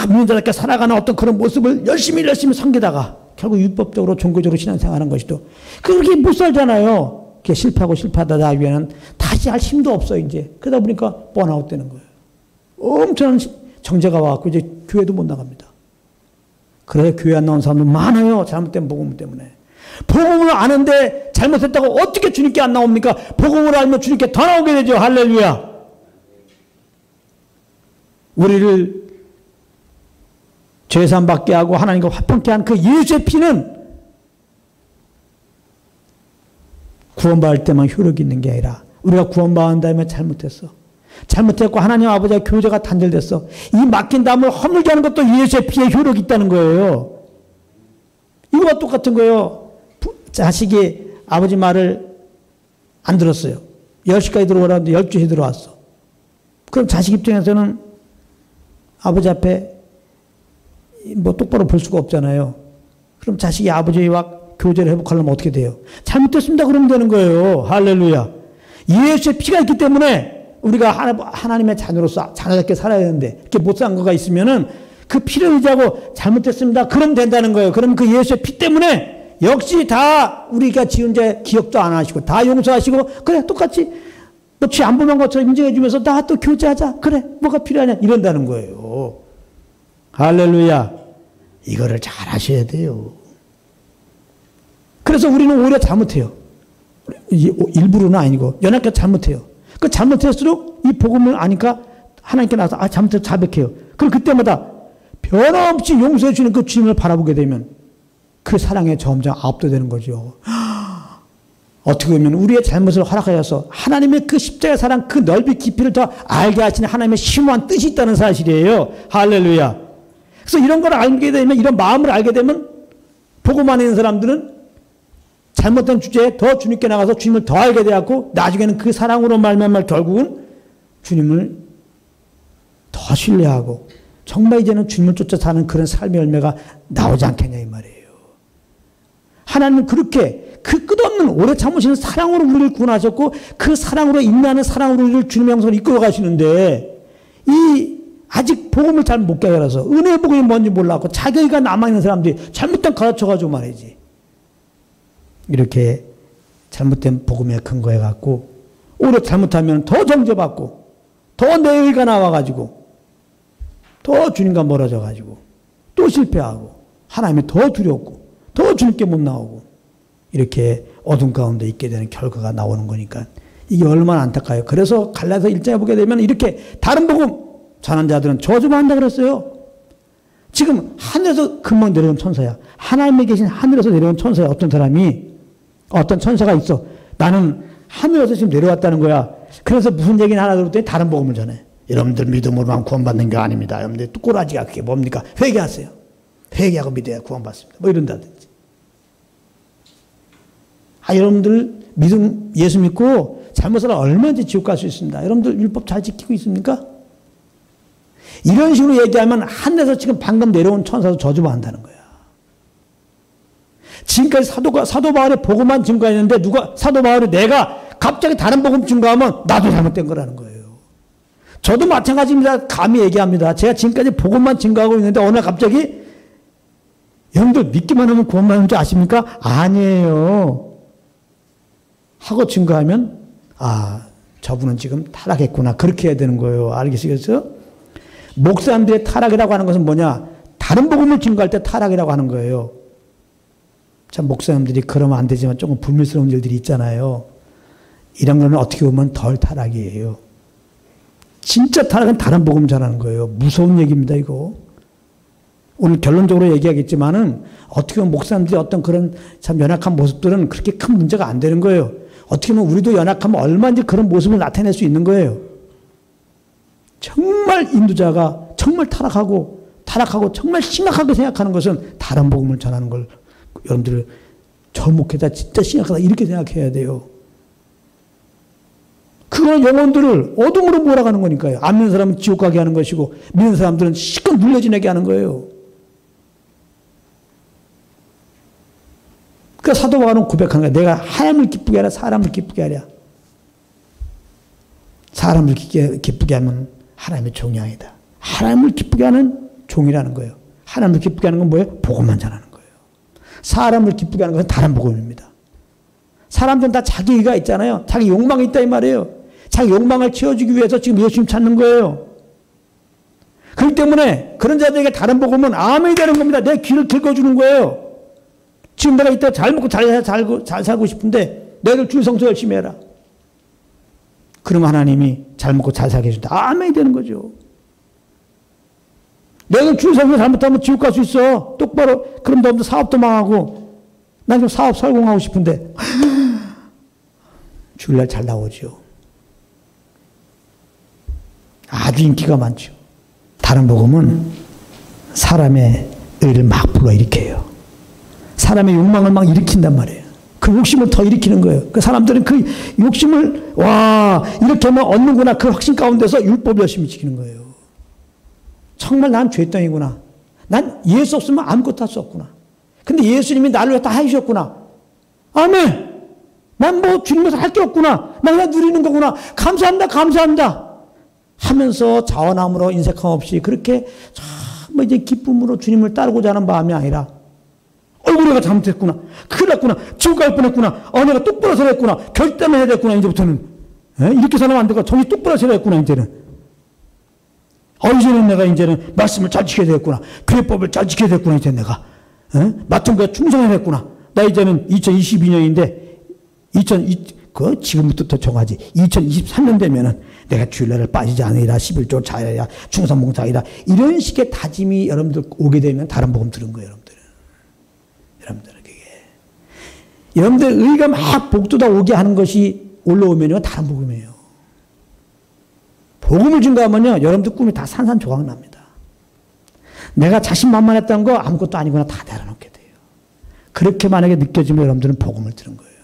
믿는다답게 살아가는 어떤 그런 모습을 열심히 섬기다가 결국 율법적으로 종교적으로 신앙생활하는 것이도 그렇게 못 살잖아요. 그게 실패하다 나중에는 다시 할 힘도 없어 이제. 그러다 보니까 번아웃 되는 거예요. 엄청난 정제가 와갖고 이제 교회도 못 나갑니다. 그래 교회 안 나온 사람들 많아요. 잘못된 복음 때문에. 복음을 아는데 잘못했다고 어떻게 주님께 안 나옵니까? 복음을 알면 주님께 더 나오게 되죠. 할렐루야. 우리를 죄산 받게 하고 하나님과 화평케 한 그 예수의 피는 구원받을 때만 효력이 있는 게 아니라 우리가 구원받은 다음에 잘못했고 하나님 아버지와 교제가 단절됐어. 이 막힌 담을 허물게 하는 것도 예수의 피에 효력이 있다는 거예요. 이거와 똑같은 거예요. 자식이 아버지 말을 안 들었어요. 10시까지 들어오라는데 12시에 들어왔어. 그럼 자식 입장에서는 아버지 앞에 뭐 똑바로 볼 수가 없잖아요. 그럼 자식이 아버지와 교제를 회복하려면 어떻게 돼요? 잘못됐습니다. 그러면 되는 거예요. 할렐루야. 예수의 피가 있기 때문에 우리가 하나님의 자녀로서 자녀답게 살아야 되는데 이렇게 못 산 거가 있으면은 그 피를 의지하고 잘못됐습니다. 그럼 된다는 거예요. 그럼 그 예수의 피 때문에 역시 다 우리가 지은 죄 기억도 안 하시고 다 용서하시고 그래 똑같이 너 죄 안 범한 것처럼 인정해 주면서 나 또 교제하자. 그래 뭐가 필요하냐 이런다는 거예요. 할렐루야. 이거를 잘 하셔야 돼요. 그래서 우리는 오히려 잘못해요. 일부러는 아니고 연약해 잘못해요. 그 잘못할수록 이 복음을 아니까 하나님께 나서 잘못해서 자백해요. 그럼 그때마다 변함없이 용서해 주는 그 주님을 바라보게 되면 그 사랑에 점점 압도되는 거죠. 어떻게 보면 우리의 잘못을 허락하여서 하나님의 그 십자가의 사랑 그 넓이 깊이를 더 알게 하시는 하나님의 심오한 뜻이 있다는 사실이에요. 할렐루야. 그래서 이런 걸 알게 되면 이런 마음을 알게 되면 복음 안에 있는 사람들은 잘못된 주제에 더 주님께 나가서 주님을 더 알게 되었고 나중에는 그 사랑으로 말미암아 결국은 주님을 더 신뢰하고 정말 이제는 주님을 쫓아 사는 그런 삶의 열매가 나오지 않겠냐 이 말이에요. 하나님은 그렇게 그 끝없는 오래 참으시는 사랑으로 우리를 구원하셨고 그 사랑으로 인내하는 사랑으로 우리를 주님의 형성으로 이끌어 가시는데 이 아직 복음을 잘 못 깨달아서 은혜의 복음이 뭔지 몰랐고 자기가 남아있는 사람들이 잘못된 가르쳐가지고 말이지. 이렇게 잘못된 복음에 근거해갖고 오히려 잘못하면 더 정죄받고 더 내의가 나와가지고 더 주님과 멀어져가지고 또 실패하고 하나님이 더 두렵고 더 주님께 못 나오고 이렇게 어둠 가운데 있게 되는 결과가 나오는 거니까 이게 얼마나 안타까워요. 그래서 갈라디아서 1장에 보게 되면 이렇게 다른 복음 전한 자들은 저주받는다 그랬어요. 지금 하늘에서 금방 내려온 천사야. 하나님에 계신 하늘에서 내려온 천사야. 어떤 사람이 어떤 천사가 있어. 나는 하늘에서 지금 내려왔다는 거야. 그래서 무슨 얘기는 하나 들었더니 다른 복음을 전해. 여러분들 믿음으로만 구원받는 게 아닙니다. 여러분들 또 꼬라지가 그게 뭡니까? 회개하세요. 회개하고 믿어야 구원받습니다. 뭐 이런다든지. 여러분들 믿음 예수 믿고 잘못을 얼마든지 지옥 갈 수 있습니다. 여러분들 율법 잘 지키고 있습니까? 이런 식으로 얘기하면 하늘에서 지금 방금 내려온 천사도 저주받는다는 거야. 지금까지 사도 바울의 복음만 증거했는데 사도 바울이 내가 갑자기 다른 복음 증거하면 나도 잘못된 거라는 거예요. 저도 마찬가지입니다. 감히 얘기합니다. 제가 지금까지 복음만 증거하고 있는데 어느 날 갑자기 여러분들 믿기만 하면 구원받는 줄 아십니까? 아니에요. 하고 증거하면 저분은 지금 타락했구나. 그렇게 해야 되는 거예요. 알겠어요? 목사님들의 타락이라고 하는 것은 뭐냐? 다른 복음을 증거할 때 타락이라고 하는 거예요. 참 목사님들이 그러면 안 되지만 조금 불미스러운 일들이 있잖아요. 이런 거는 어떻게 보면 덜 타락이에요. 진짜 타락은 다른 복음 전하는 거예요. 무서운 얘기입니다, 이거. 오늘 결론적으로 얘기하겠지만은 어떻게 보면 목사님들이 어떤 그런 참 연약한 모습들은 그렇게 큰 문제가 안 되는 거예요. 어떻게 보면 우리도 연약하면 얼마든지 그런 모습을 나타낼 수 있는 거예요. 정말 인도자가 정말 타락하고 정말 심각하게 생각하는 것은 다른 복음을 전하는 걸 여러분들 저 목회자 진짜 심각하다 이렇게 생각해야 돼요. 그런 영혼들을 어둠으로 몰아가는 거니까요. 안 믿는 사람은 지옥 가게 하는 것이고 믿는 사람들은 실컷 눌려 지내게 하는 거예요. 그 사도 바울은 고백하는 거야. 내가 하나님을 기쁘게 하랴, 사람을 기쁘게 하랴. 사람을 기쁘게 하면 하나님의 종이 아니다. 하나님을 기쁘게 하는 종이라는 거예요. 하나님을 기쁘게 하는 건 뭐예요? 복음만 전하는 거예요. 사람을 기쁘게 하는 것은 다른 복음입니다. 사람들은 다 자기 의가 있잖아요. 자기 욕망이 있다 이 말이에요. 자기 욕망을 채워주기 위해서 지금 예수님 찾는 거예요. 그렇기 때문에 그런 자들에게 다른 복음은 아멘이 되는 겁니다. 내 귀를 긁어주는 거예요. 지금 내가 이때 잘 먹고 잘 살고 싶은데 너희들 주 성수 열심히 해라. 그러면 하나님이 잘 먹고 잘 살게 해준다. 아멘이 되는 거죠. 너희들 주 성수 잘못하면 지옥 갈 수 있어. 똑바로. 그럼 너희들 사업도 망하고 난 좀 사업 성공하고 싶은데 주일날 잘 나오죠. 아주 인기가 많죠. 다른 복음은 사람의 의를 막 불러일으켜요. 사람의 욕망을 막 일으킨단 말이에요. 그 욕심을 더 일으키는 거예요. 그 사람들은 그 욕심을 이렇게 하면 얻는구나 그 확신 가운데서 율법 열심히 지키는 거예요. 정말 난 죄덩이구나. 난 예수 없으면 아무것도 할 수 없구나. 근데 예수님이 나를 위해 다 해주셨구나. 아멘. 난 뭐 주님께서 할 게 없구나. 난 그냥 누리는 거구나. 감사합니다. 감사합니다. 하면서 자원함으로 인색함 없이 그렇게 정말 이제 기쁨으로 주님을 따르고자 하는 마음이 아니라 내가 잘못했구나. 큰일 났구나. 지옥 갈 뻔했구나. 내가 똑바로 살아야 했구나. 결단을 해야 됐구나. 이제부터는. 이렇게 살면 안 되고 정신 똑바로 살아야 했구나. 이제는. 이제는 내가 이제는 말씀을 잘 지켜야 되겠구나. 교회법을 잘 지켜야 되겠구나. 이제 내가. 마통교회 충성해야 되겠구나. 나 이제는 2022년인데 지금부터 더 정하지. 2023년 되면은 내가 주일날을 빠지지 않으리라. 11조 자야야. 충성봉사이다. 이런 식의 다짐이 여러분들 오게 되면 다른 복음 들은 거예요. 여러분들은 그게. 여러분들 의가 막 복돋아 오게 하는 것이 올라오면요. 다른 복음이에요. 복음을 증거하면요. 여러분들 꿈이 다 산산조각 납니다. 내가 자신만만했다는 거 아무것도 아니구나 다 내려놓게 돼요. 그렇게 만약에 느껴지면 여러분들은 복음을 들은 거예요.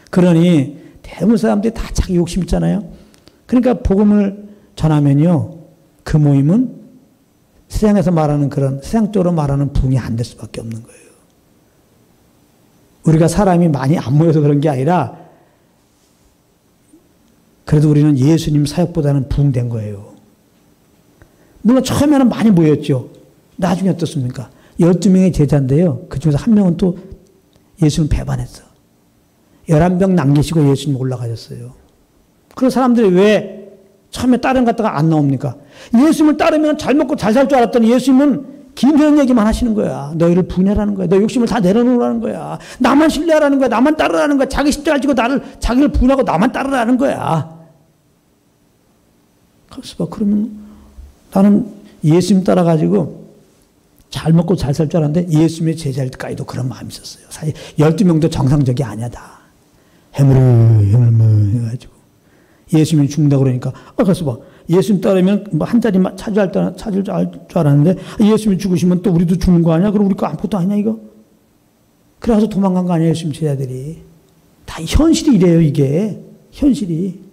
그러니 대부분 사람들이 다 자기 욕심 있잖아요. 그러니까 복음을 전하면요. 그 모임은 세상에서 말하는 그런 세상적으로 말하는 부흥이 안 될 수밖에 없는 거예요. 우리가 사람이 많이 안 모여서 그런 게 아니라 그래도 우리는 예수님 사역보다는 부흥된 거예요. 물론 처음에는 많이 모였죠. 나중에 어떻습니까? 12명의 제자인데요. 그중에서 한 명은 또 예수님 배반했어. 11명 남기시고 예수님 올라가셨어요. 그런 사람들이 왜 처음에 따른 갔다가 안 나옵니까? 예수님을 따르면 잘 먹고 잘 살 줄 알았더니 예수님은 김혜영 얘기만 하시는 거야. 너희를 분해라는 거야. 너 욕심을 다 내려놓으라는 거야. 나만 신뢰하라는 거야. 나만 따르라는 거야. 자기 십자가를 지고 자기를 분하고 나만 따르라는 거야. 그래서 그러면 나는 예수님 따라가지고 잘 먹고 잘 살 줄 알았는데 예수님의 제자일까지도 그런 마음이 있었어요. 사실 12명도 정상적이 아니야 다. 해물을 해가지고 예수님이 죽는다고 그러니까 그래서 봐. 예수님 따르면 뭐 한 자리만 찾을 줄 알았는데 예수님이 죽으시면 또 우리도 죽는 거 아니야? 그럼 우리 거 아무것도 아니야 이거? 그래서 도망간 거 아니에요 예수님 제자들이. 다 현실이 이래요 이게. 현실이.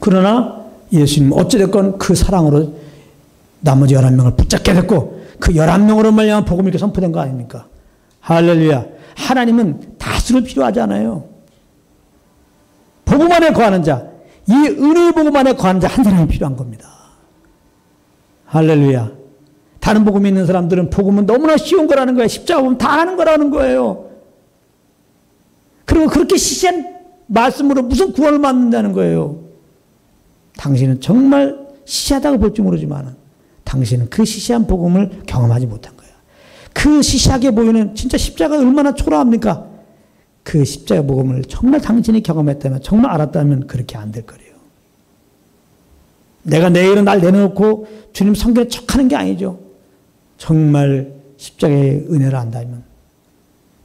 그러나 예수님 어찌됐건 그 사랑으로 나머지 11명을 붙잡게 됐고 그 11명으로 말미암아 복음이 이렇게 선포된 거 아닙니까? 할렐루야. 하나님은 다수를 필요하지 않아요. 복음 안에 거하는 자, 이 은혜의 복음 안에 거하는 자 한 사람이 필요한 겁니다. 할렐루야. 다른 복음이 있는 사람들은 복음은 너무나 쉬운 거라는 거예요. 십자가 보면 다 하는 거라는 거예요. 그리고 그렇게 시시한 말씀으로 무슨 구원을 받는다는 거예요. 당신은 정말 시시하다고 볼지 모르지만 당신은 그 시시한 복음을 경험하지 못한 거예요. 그 시시하게 보이는 진짜 십자가 얼마나 초라합니까? 그 십자가 복음을 정말 당신이 경험했다면, 정말 알았다면 그렇게 안 될 거예요. 내가 내일은 날 내려놓고 주님 성경에 척하는 게 아니죠. 정말 십자가의 은혜를 안다면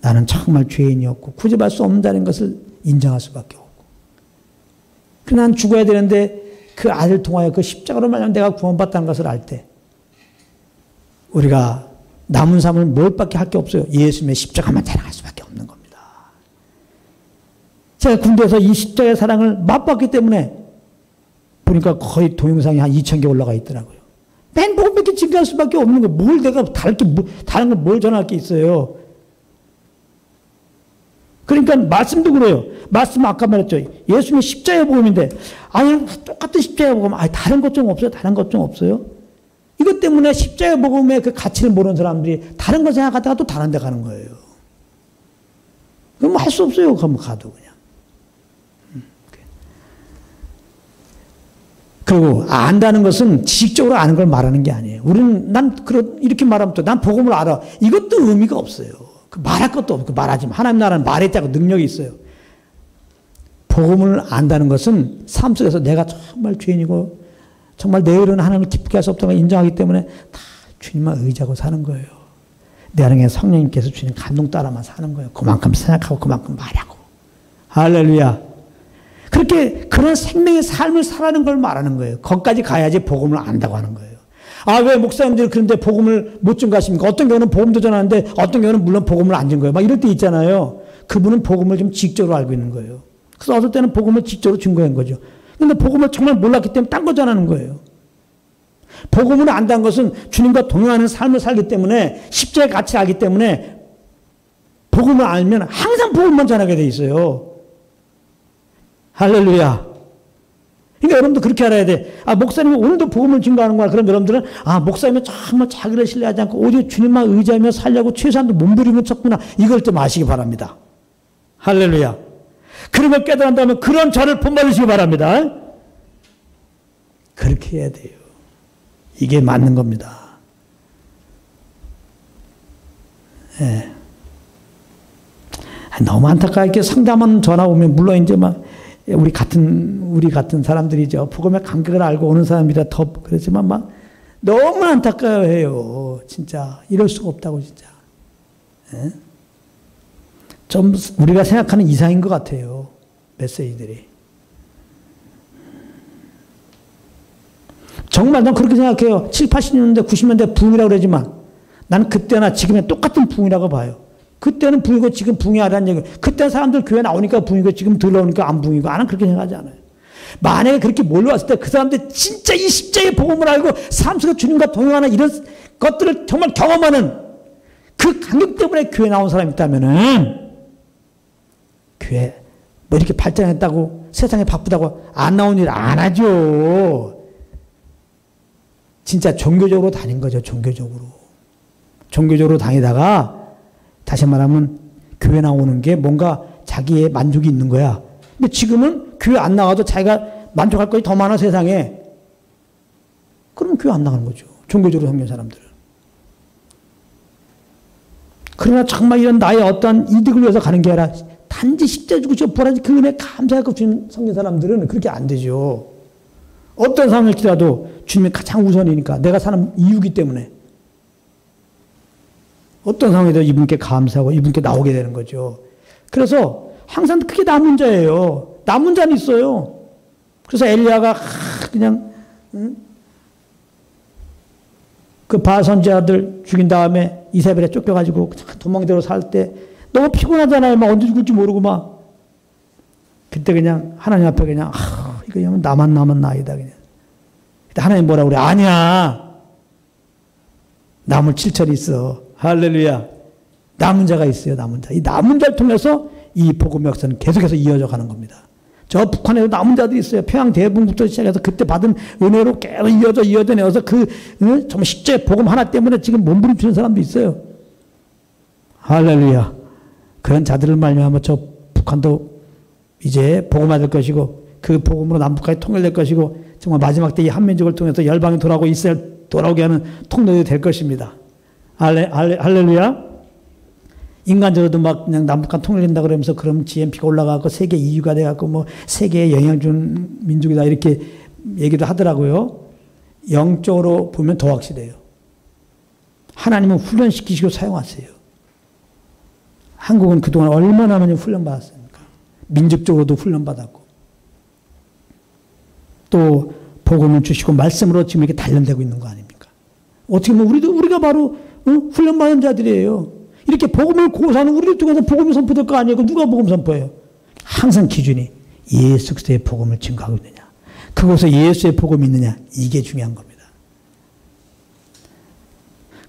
나는 정말 죄인이었고 구제할 수 없다는 것을 인정할 수밖에 없고. 그러나 난 죽어야 되는데 그 아들 통하여 그 십자가로 말하면 내가 구원받다는 것을 알 때 우리가 남은 삶을 뭘밖에 할 게 없어요. 예수님의 십자가만 자랑할 수밖에 없는 겁니다. 제가 군대에서 이 십자가의 사랑을 맛봤기 때문에 보니까 거의 동영상이 한 2,000개 올라가 있더라고요. 맨 복음밖에 증거할 수밖에 없는 거예요. 뭘 내가 다른 걸 뭘 전할 게 있어요. 그러니까 말씀도 그래요. 말씀 아까 말했죠. 예수님의 십자가의 복음인데 아니 똑같은 십자가의 복음 다른 것 좀 없어요? 다른 것 좀 없어요? 이것 때문에 십자가의 복음의 그 가치를 모르는 사람들이 다른 거 생각하다가 또 다른 데 가는 거예요. 그럼 할 수 없어요. 그럼 가도 그냥. 그리고 안다는 것은 지식적으로 아는 걸 말하는 게 아니에요. 우리는 이렇게 말하면 또 난 복음을 알아. 이것도 의미가 없어요. 말할 것도 없고 말하지 마. 하나님 나라는 말했다고 능력이 있어요. 복음을 안다는 것은 삶 속에서 내가 정말 죄인이고 정말 내 일은 하나님을 기쁘게 할 수 없다는 걸 인정하기 때문에 다 주님만 의지하고 사는 거예요. 내 안에 성령님께서 주님 감동 따라만 사는 거예요. 그만큼 생각하고 그만큼 말하고. 할렐루야. 그렇게 그런 생명의 삶을 살아가는 걸 말하는 거예요. 거기까지 가야지 복음을 안다고 하는 거예요. 왜 목사님들이 그런데 복음을 못 전가십니까? 어떤 경우는 복음도 전하는데 어떤 경우는 물론 복음을 안 전 거예요. 막 이럴 때 있잖아요. 그분은 복음을 좀 지식적으로 알고 있는 거예요. 그래서 어떨 때는 복음을 지식적으로 증거한 거죠. 근데 복음을 정말 몰랐기 때문에 딴 거 전하는 거예요. 복음을 안다는 것은 주님과 동행하는 삶을 살기 때문에 십자가의 가치를 알기 때문에 복음을 알면 항상 복음만 전하게 돼 있어요. 할렐루야. 그러니까 여러분도 그렇게 알아야 돼. 목사님이 오늘도 복음을 증거하는 거야. 그럼 여러분들은 목사님은 정말 자기를 신뢰하지 않고 오직 주님만 의지하며 살려고 최소한도 몸부림을 쳤구나. 이걸 좀 아시기 바랍니다. 할렐루야. 그런 걸 깨달은다면 그런 저를 본받으시기 바랍니다. 그렇게 해야 돼요. 이게 맞는 겁니다. 예. 너무 안타깝게 상담하는 전화 오면 물론 이제 막 우리 같은 사람들이죠. 복음의 감격을 알고 오는 사람이라 더 그렇지만 막 너무 안타까워해요. 진짜 이럴 수가 없다고 진짜. 예? 좀 우리가 생각하는 이상인 것 같아요. 메시지들이. 정말 난 그렇게 생각해요. 7, 80년대, 90년대 부흥이라고 그러지만 난 그때나 지금의 똑같은 부흥이라고 봐요. 그때는 부흥이고 지금 부흥이라는 얘기. 그때 사람들 교회 나오니까 부흥이고 지금 들어오니까 안 부흥이고 나는 그렇게 생각하지 않아요. 만약에 그렇게 몰려왔을 때 그 사람들 진짜 이 십자가의 복음을 알고 삶 속에 주님과 동행하는 이런 것들을 정말 경험하는 그 감격 때문에 교회 나온 사람이 있다면은 교회 뭐 이렇게 발전했다고 세상에 바쁘다고 안 나온 일 안 하죠. 진짜 종교적으로 다닌 거죠. 종교적으로 다니다가 다시 말하면 교회 나오는 게 뭔가 자기의 만족이 있는 거야. 근데 지금은 교회 안 나가도 자기가 만족할 것이 더 많아 세상에. 그러면 교회 안 나가는 거죠. 종교적으로 섬기는 사람들은. 그러나 정말 이런 나의 어떤 이득을 위해서 가는 게 아니라 단지 십자가 주고 저 부활하지 그 은혜 감사하고 주님 섬기는 사람들은 그렇게 안 되죠. 어떤 상황을 기라도 주님이 가장 우선이니까 내가 사는 이유기 때문에 어떤 상황에도 이분께 감사하고 이분께 나오게 되는 거죠. 그래서 항상 그게 남은 자예요. 남은 자는 있어요. 그래서 엘리야가 그냥 그 바알 선지자들 죽인 다음에 이세벨에 쫓겨가지고 도망대로 살 때 너무 피곤하잖아요. 막 언제 죽을지 모르고 막 그때 그냥 하나님 앞에 그냥 이거 나만 남은 나이다 그냥. 그때 하나님 뭐라 그래? 아니야. 남을 7천이 있어. 할렐루야. 남은 자가 있어요. 남은 자. 이 남은 자를 통해서 이 복음의 역사는 계속해서 이어져 가는 겁니다. 저 북한에도 남은 자들이 있어요. 평양 대붕부터 시작해서 그때 받은 은혜로 계속 이어져 내어서 정말 십자의 복음 하나 때문에 지금 몸부림치는 사람도 있어요. 할렐루야. 그런 자들을 말미암아 저 북한도 이제 복음화될 것이고 그 복음으로 남북까지 통일될 것이고 정말 마지막 때 이 한민족을 통해서 열방이 돌아오고 이스라엘 돌아오게 하는 통로가 될 것입니다. 할렐루야. 인간적으로도 막 그냥 남북한 통일된다 그러면서 그럼 GNP가 올라가고 세계 EU가 돼갖고 뭐 세계에 영향 준 민족이다 이렇게 얘기도 하더라고요. 영적으로 보면 더 확실해요. 하나님은 훈련시키시고 사용하세요. 한국은 그동안 얼마나 많이 훈련받았습니까? 민족적으로도 훈련받았고 또 복음을 주시고 말씀으로 지금 이렇게 단련되고 있는 거 아닙니까? 어떻게 보면 우리가 바로 훈련받은 자들이에요. 이렇게 복음을 고사하는 우리를 통해서 복음이 선포될 거 아니에요? 누가 복음 선포해요? 항상 기준이 예수 그리스도의 복음을 증거하고 있느냐, 그곳에 예수의 복음이 있느냐, 이게 중요한 겁니다.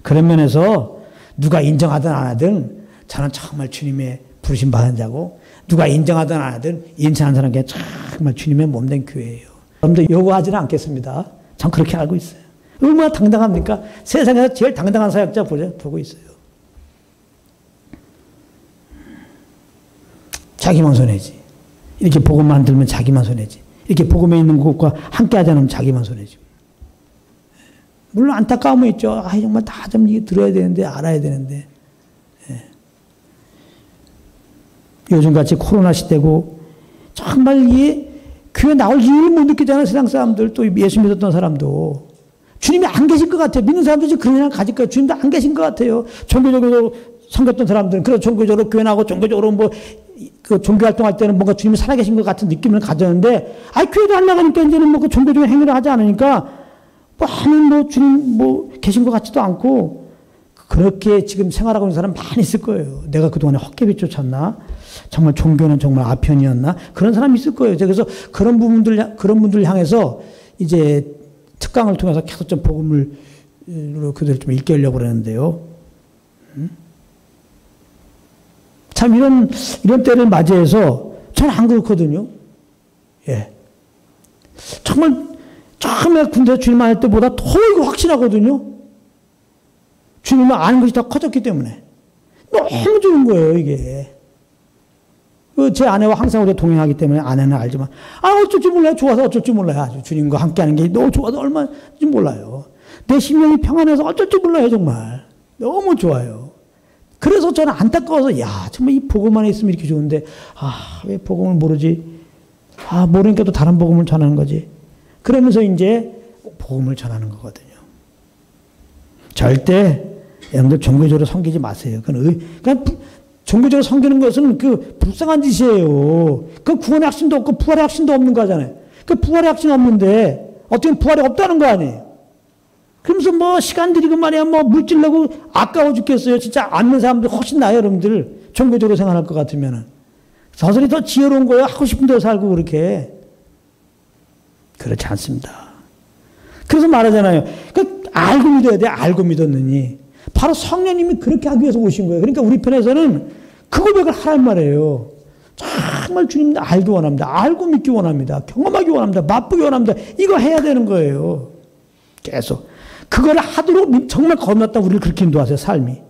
그런 면에서 누가 인정하든 안 하든 저는 정말 주님의 부르심 받은 자고 누가 인정하든 안 하든 인정하는 사람께 정말 주님의 몸된 교회예요. 여러분들 요구하지는 않겠습니다. 전 그렇게 알고 있어요. 얼마나 당당합니까? 세상에서 제일 당당한 사역자 보고 있어요. 자기만 손해지. 이렇게 복음만 들면 자기만 손해지. 이렇게 복음에 있는 것과 함께 하지 않으면 자기만 손해지. 물론 안타까움은 있죠. 아, 정말 다 좀 들어야 되는데, 알아야 되는데. 예. 요즘같이 코로나 시대고, 정말 이 교회 나올 이유를 못 느끼잖아요. 세상 사람들, 또 예수 믿었던 사람도. 주님이 안 계신 것 같아요. 믿는 사람들이 지금 그런 생각 가질 거예요. 주님도 안 계신 것 같아요. 종교적으로 섬겼던 사람들은. 그래서 종교적으로 교회 나오고 종교적으로 그 종교 활동할 때는 뭔가 주님이 살아계신 것 같은 느낌을 가졌는데, 교회도 안 나가니까 이제는 그 종교적인 행위를 하지 않으니까, 주님 계신 것 같지도 않고, 그렇게 지금 생활하고 있는 사람 많이 있을 거예요. 내가 그동안에 헛개비 쫓았나? 정말 종교는 정말 아편이었나? 그런 사람이 있을 거예요. 그래서 그런 분들 향해서 이제 특강을 통해서 계속 좀 복음을 그들 좀 읽게 하려고 그러는데요. 참 이런 때를 맞이해서 저는 안 그렇거든요. 예. 정말 처음에 군대 주님 할 때보다 더 이거 확실하거든요. 주님을 아는 것이 더 커졌기 때문에. 너무 좋은 거예요, 이게. 제 아내와 항상 우리가 동행하기 때문에 아내는 알지만, 어쩔 줄 몰라요. 좋아서 어쩔 줄 몰라요. 아주 주님과 함께 하는 게 너무 좋아서 얼마인지 몰라요. 내 심령이 평안해서 어쩔 줄 몰라요, 정말. 너무 좋아요. 그래서 저는 안타까워서, 정말 이 복음 안에 있으면 이렇게 좋은데, 왜 복음을 모르지? 모르니까 또 다른 복음을 전하는 거지. 그러면서 이제 복음을 전하는 거거든요. 절대 여러분들 종교적으로 섬기지 마세요. 그냥 종교적으로 섬기는 것은 불쌍한 짓이에요. 그 구원의 확신도 없고 부활의 확신도 없는 거잖아요. 그 부활의 확신이 없는데 어떻게 부활이 없다는 거 아니에요. 그러면서 시간 들이고 말이야 물질 내고 아까워 죽겠어요. 진짜 않는 사람들 훨씬 나아요, 여러분들. 종교적으로 생각할 것 같으면은. 서서히 더 지혜로운 거예요. 하고 싶은 대로 살고 그렇게. 그렇지 않습니다. 그래서 말하잖아요. 알고 믿어야 돼. 알고 믿었느니. 바로 성령님이 그렇게 하기 위해서 오신 거예요. 그러니까 우리 편에서는 그 고백을 하란 말이에요. 정말 주님 알기 원합니다. 알고 믿기 원합니다. 경험하기 원합니다. 맛보기 원합니다. 이거 해야 되는 거예요. 계속. 그걸 하도록 정말 겁났다 우리를 그렇게 인도하세요. 삶이.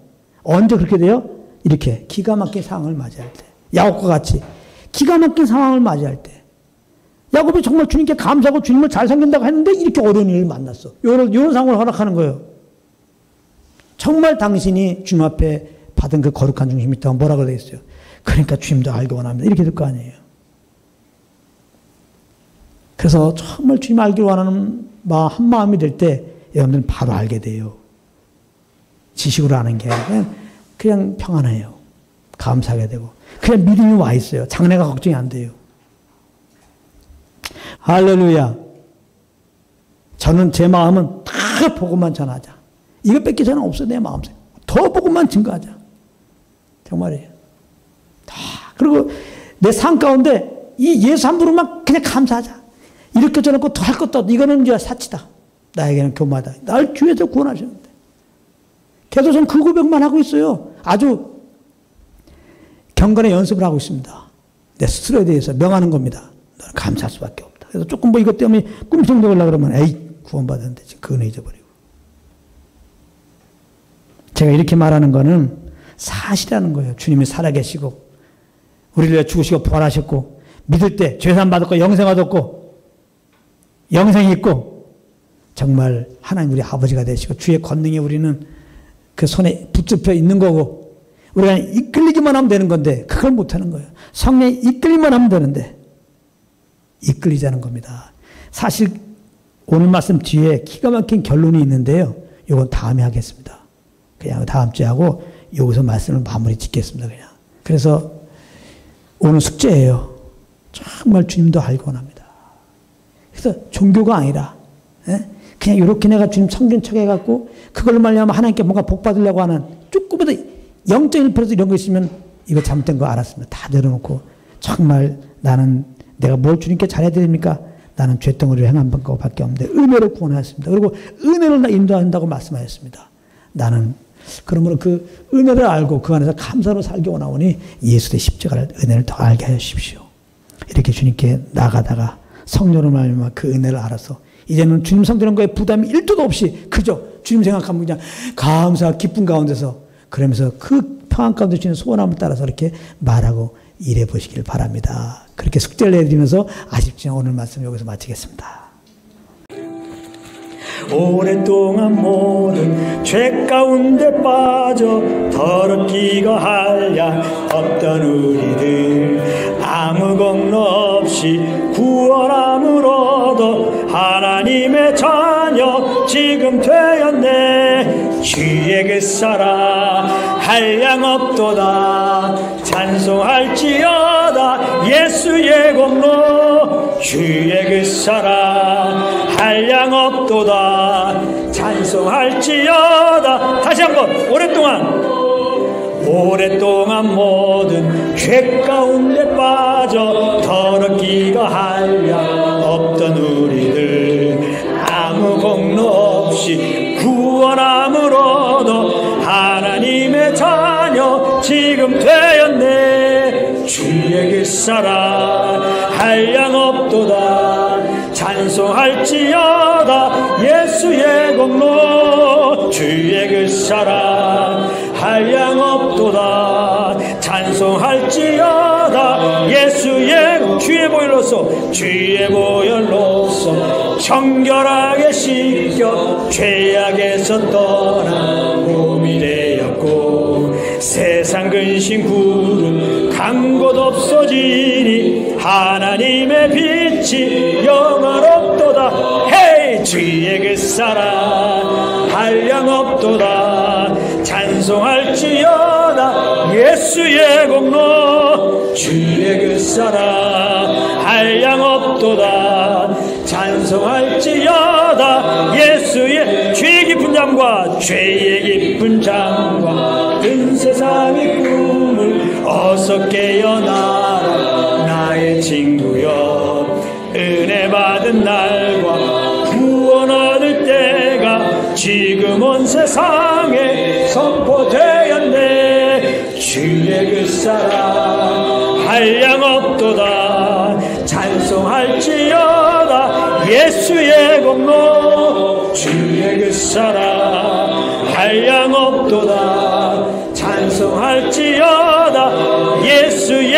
언제 그렇게 돼요? 이렇게 기가 막힌 상황을 맞이할 때. 야곱과 같이 기가 막힌 상황을 맞이할 때. 야곱이 정말 주님께 감사하고 주님을 잘 섬긴다고 했는데 이렇게 어려운 일을 만났어. 이런 상황을 허락하는 거예요. 정말 당신이 주님 앞에 받은 그 거룩한 중심이 있다고 뭐라 그러겠어요? 그러니까 주님도 알기 원합니다. 이렇게 될 거 아니에요. 그래서 정말 주님 알기 원하는 한 마음이 될 때 여러분들은 바로 알게 돼요. 지식으로 아는 게 그냥 평안해요. 감사하게 되고. 그냥 믿음이 와 있어요. 장래가 걱정이 안 돼요. 할렐루야. 저는 제 마음은 다 복음만 전하자. 이거 뺏기 전은 없어, 내 마음속에. 더 복음만 증거하자. 정말이에요. 다. 그리고 내 삶 가운데 이 예수 한 분으로만 그냥 감사하자. 이렇게 전하고 더 할 것도 없다. 이거는 이제 사치다. 나에게는 교마다. 날 주에서 구원하셨는데. 계속 저는 그 고백만 하고 있어요. 아주 경건의 연습을 하고 있습니다. 내 스스로에 대해서 명하는 겁니다. 너는 감사할 수밖에 없다. 그래서 조금 이것 때문에 꿈청대려고 그러면 구원받았는데 지금 그건 잊어버리고. 제가 이렇게 말하는 거는 사실이라는 거예요. 주님이 살아계시고 우리를 위해 죽으시고 부활하셨고 믿을 때 죄산 받았고 영생 얻었고 영생이 있고 정말 하나님 우리 아버지가 되시고 주의 권능에 우리는 그 손에 붙잡혀 있는 거고 우리가 이끌리기만 하면 되는 건데 그걸 못하는 거예요. 성령이 이끌리만 하면 되는데 이끌리자는 겁니다. 사실 오늘 말씀 뒤에 기가 막힌 결론이 있는데요. 이건 다음에 하겠습니다. 그냥 다음 주에 하고 여기서 말씀을 마무리 짓겠습니다. 그냥. 그래서 오늘 숙제예요. 정말 주님도 알고 원합니다. 그래서 종교가 아니라 그냥 이렇게 내가 주님 섬긴 척 해갖고 그걸로 말미암아 하나님께 뭔가 복 받으려고 하는 조금이라도 0.1% 이런 거 있으면 이거 잘못된 거 알았습니다. 다 내려놓고 정말 나는 내가 뭘 주님께 잘해야 됩니까? 나는 죄덩어리를 행한 것밖에 없는데 은혜로 구원하였습니다. 그리고 은혜로 나 인도한다고 말씀하셨습니다. 나는 그러므로 그 은혜를 알고 그 안에서 감사로 살기 원하오니 예수의 십자가를 은혜를 더 알게 하여 주십시오. 이렇게 주님께 나가다가 성령으로 말미암아 그 은혜를 알아서 이제는 주님 섬기는 거에 부담이 1도도 없이 그저 주님 생각하면 그냥 감사 기쁨 가운데서 그러면서 그 평안 가운데 주는 소원함을 따라서 이렇게 말하고 일해 보시길 바랍니다. 그렇게 숙제를 해드리면서 아쉽지만 오늘 말씀 여기서 마치겠습니다. 오랫동안 모든 죄 가운데 빠져 더럽기가 한량 없던 우리들 아무 공로 없이 구원함을 얻어 하나님의 자녀 지금 되었네. 주의 그 사랑 한량 없도다 찬송할지어다 예수의 공로. 주의 그 사랑 한량 없도다 찬송할지어다. 다시 한번 오랫동안 모든 죄 가운데 빠져 더럽기가 한량 없던 우리들 아무 공로 없이 구원함을 얻어 하나님의 자녀 지금 되었네. 주의 그 사랑 한량 없도다 찬송할지어다 예수의 공로. 주의 그 사랑 한량 없도다 찬송할지어다 예수의 주의 보혈로서 정결하게 씻겨 죄악에서 떠난 몸이 되었고 세상 근심 구름 간 곳 없어지니 하나님의 빛이 영원없도다. 헤이 주의 그 사랑 한량 없도다 찬송할지어다 예수의 공로. 주의 그 사랑 한량 없도다 찬송할지어다 예수의 죄의 깊은 잠과 든 세상의 꿈을 어서 깨어나라 나의 친구여. 은혜 받은 날과 구원 얻을 때가 지금 온 세상에 선포되었네. 주의 그 사랑 한량 없도다 찬송할지어다 예수의 공로. 주의 그 사랑 한량 없도다 찬송할지어다 예수의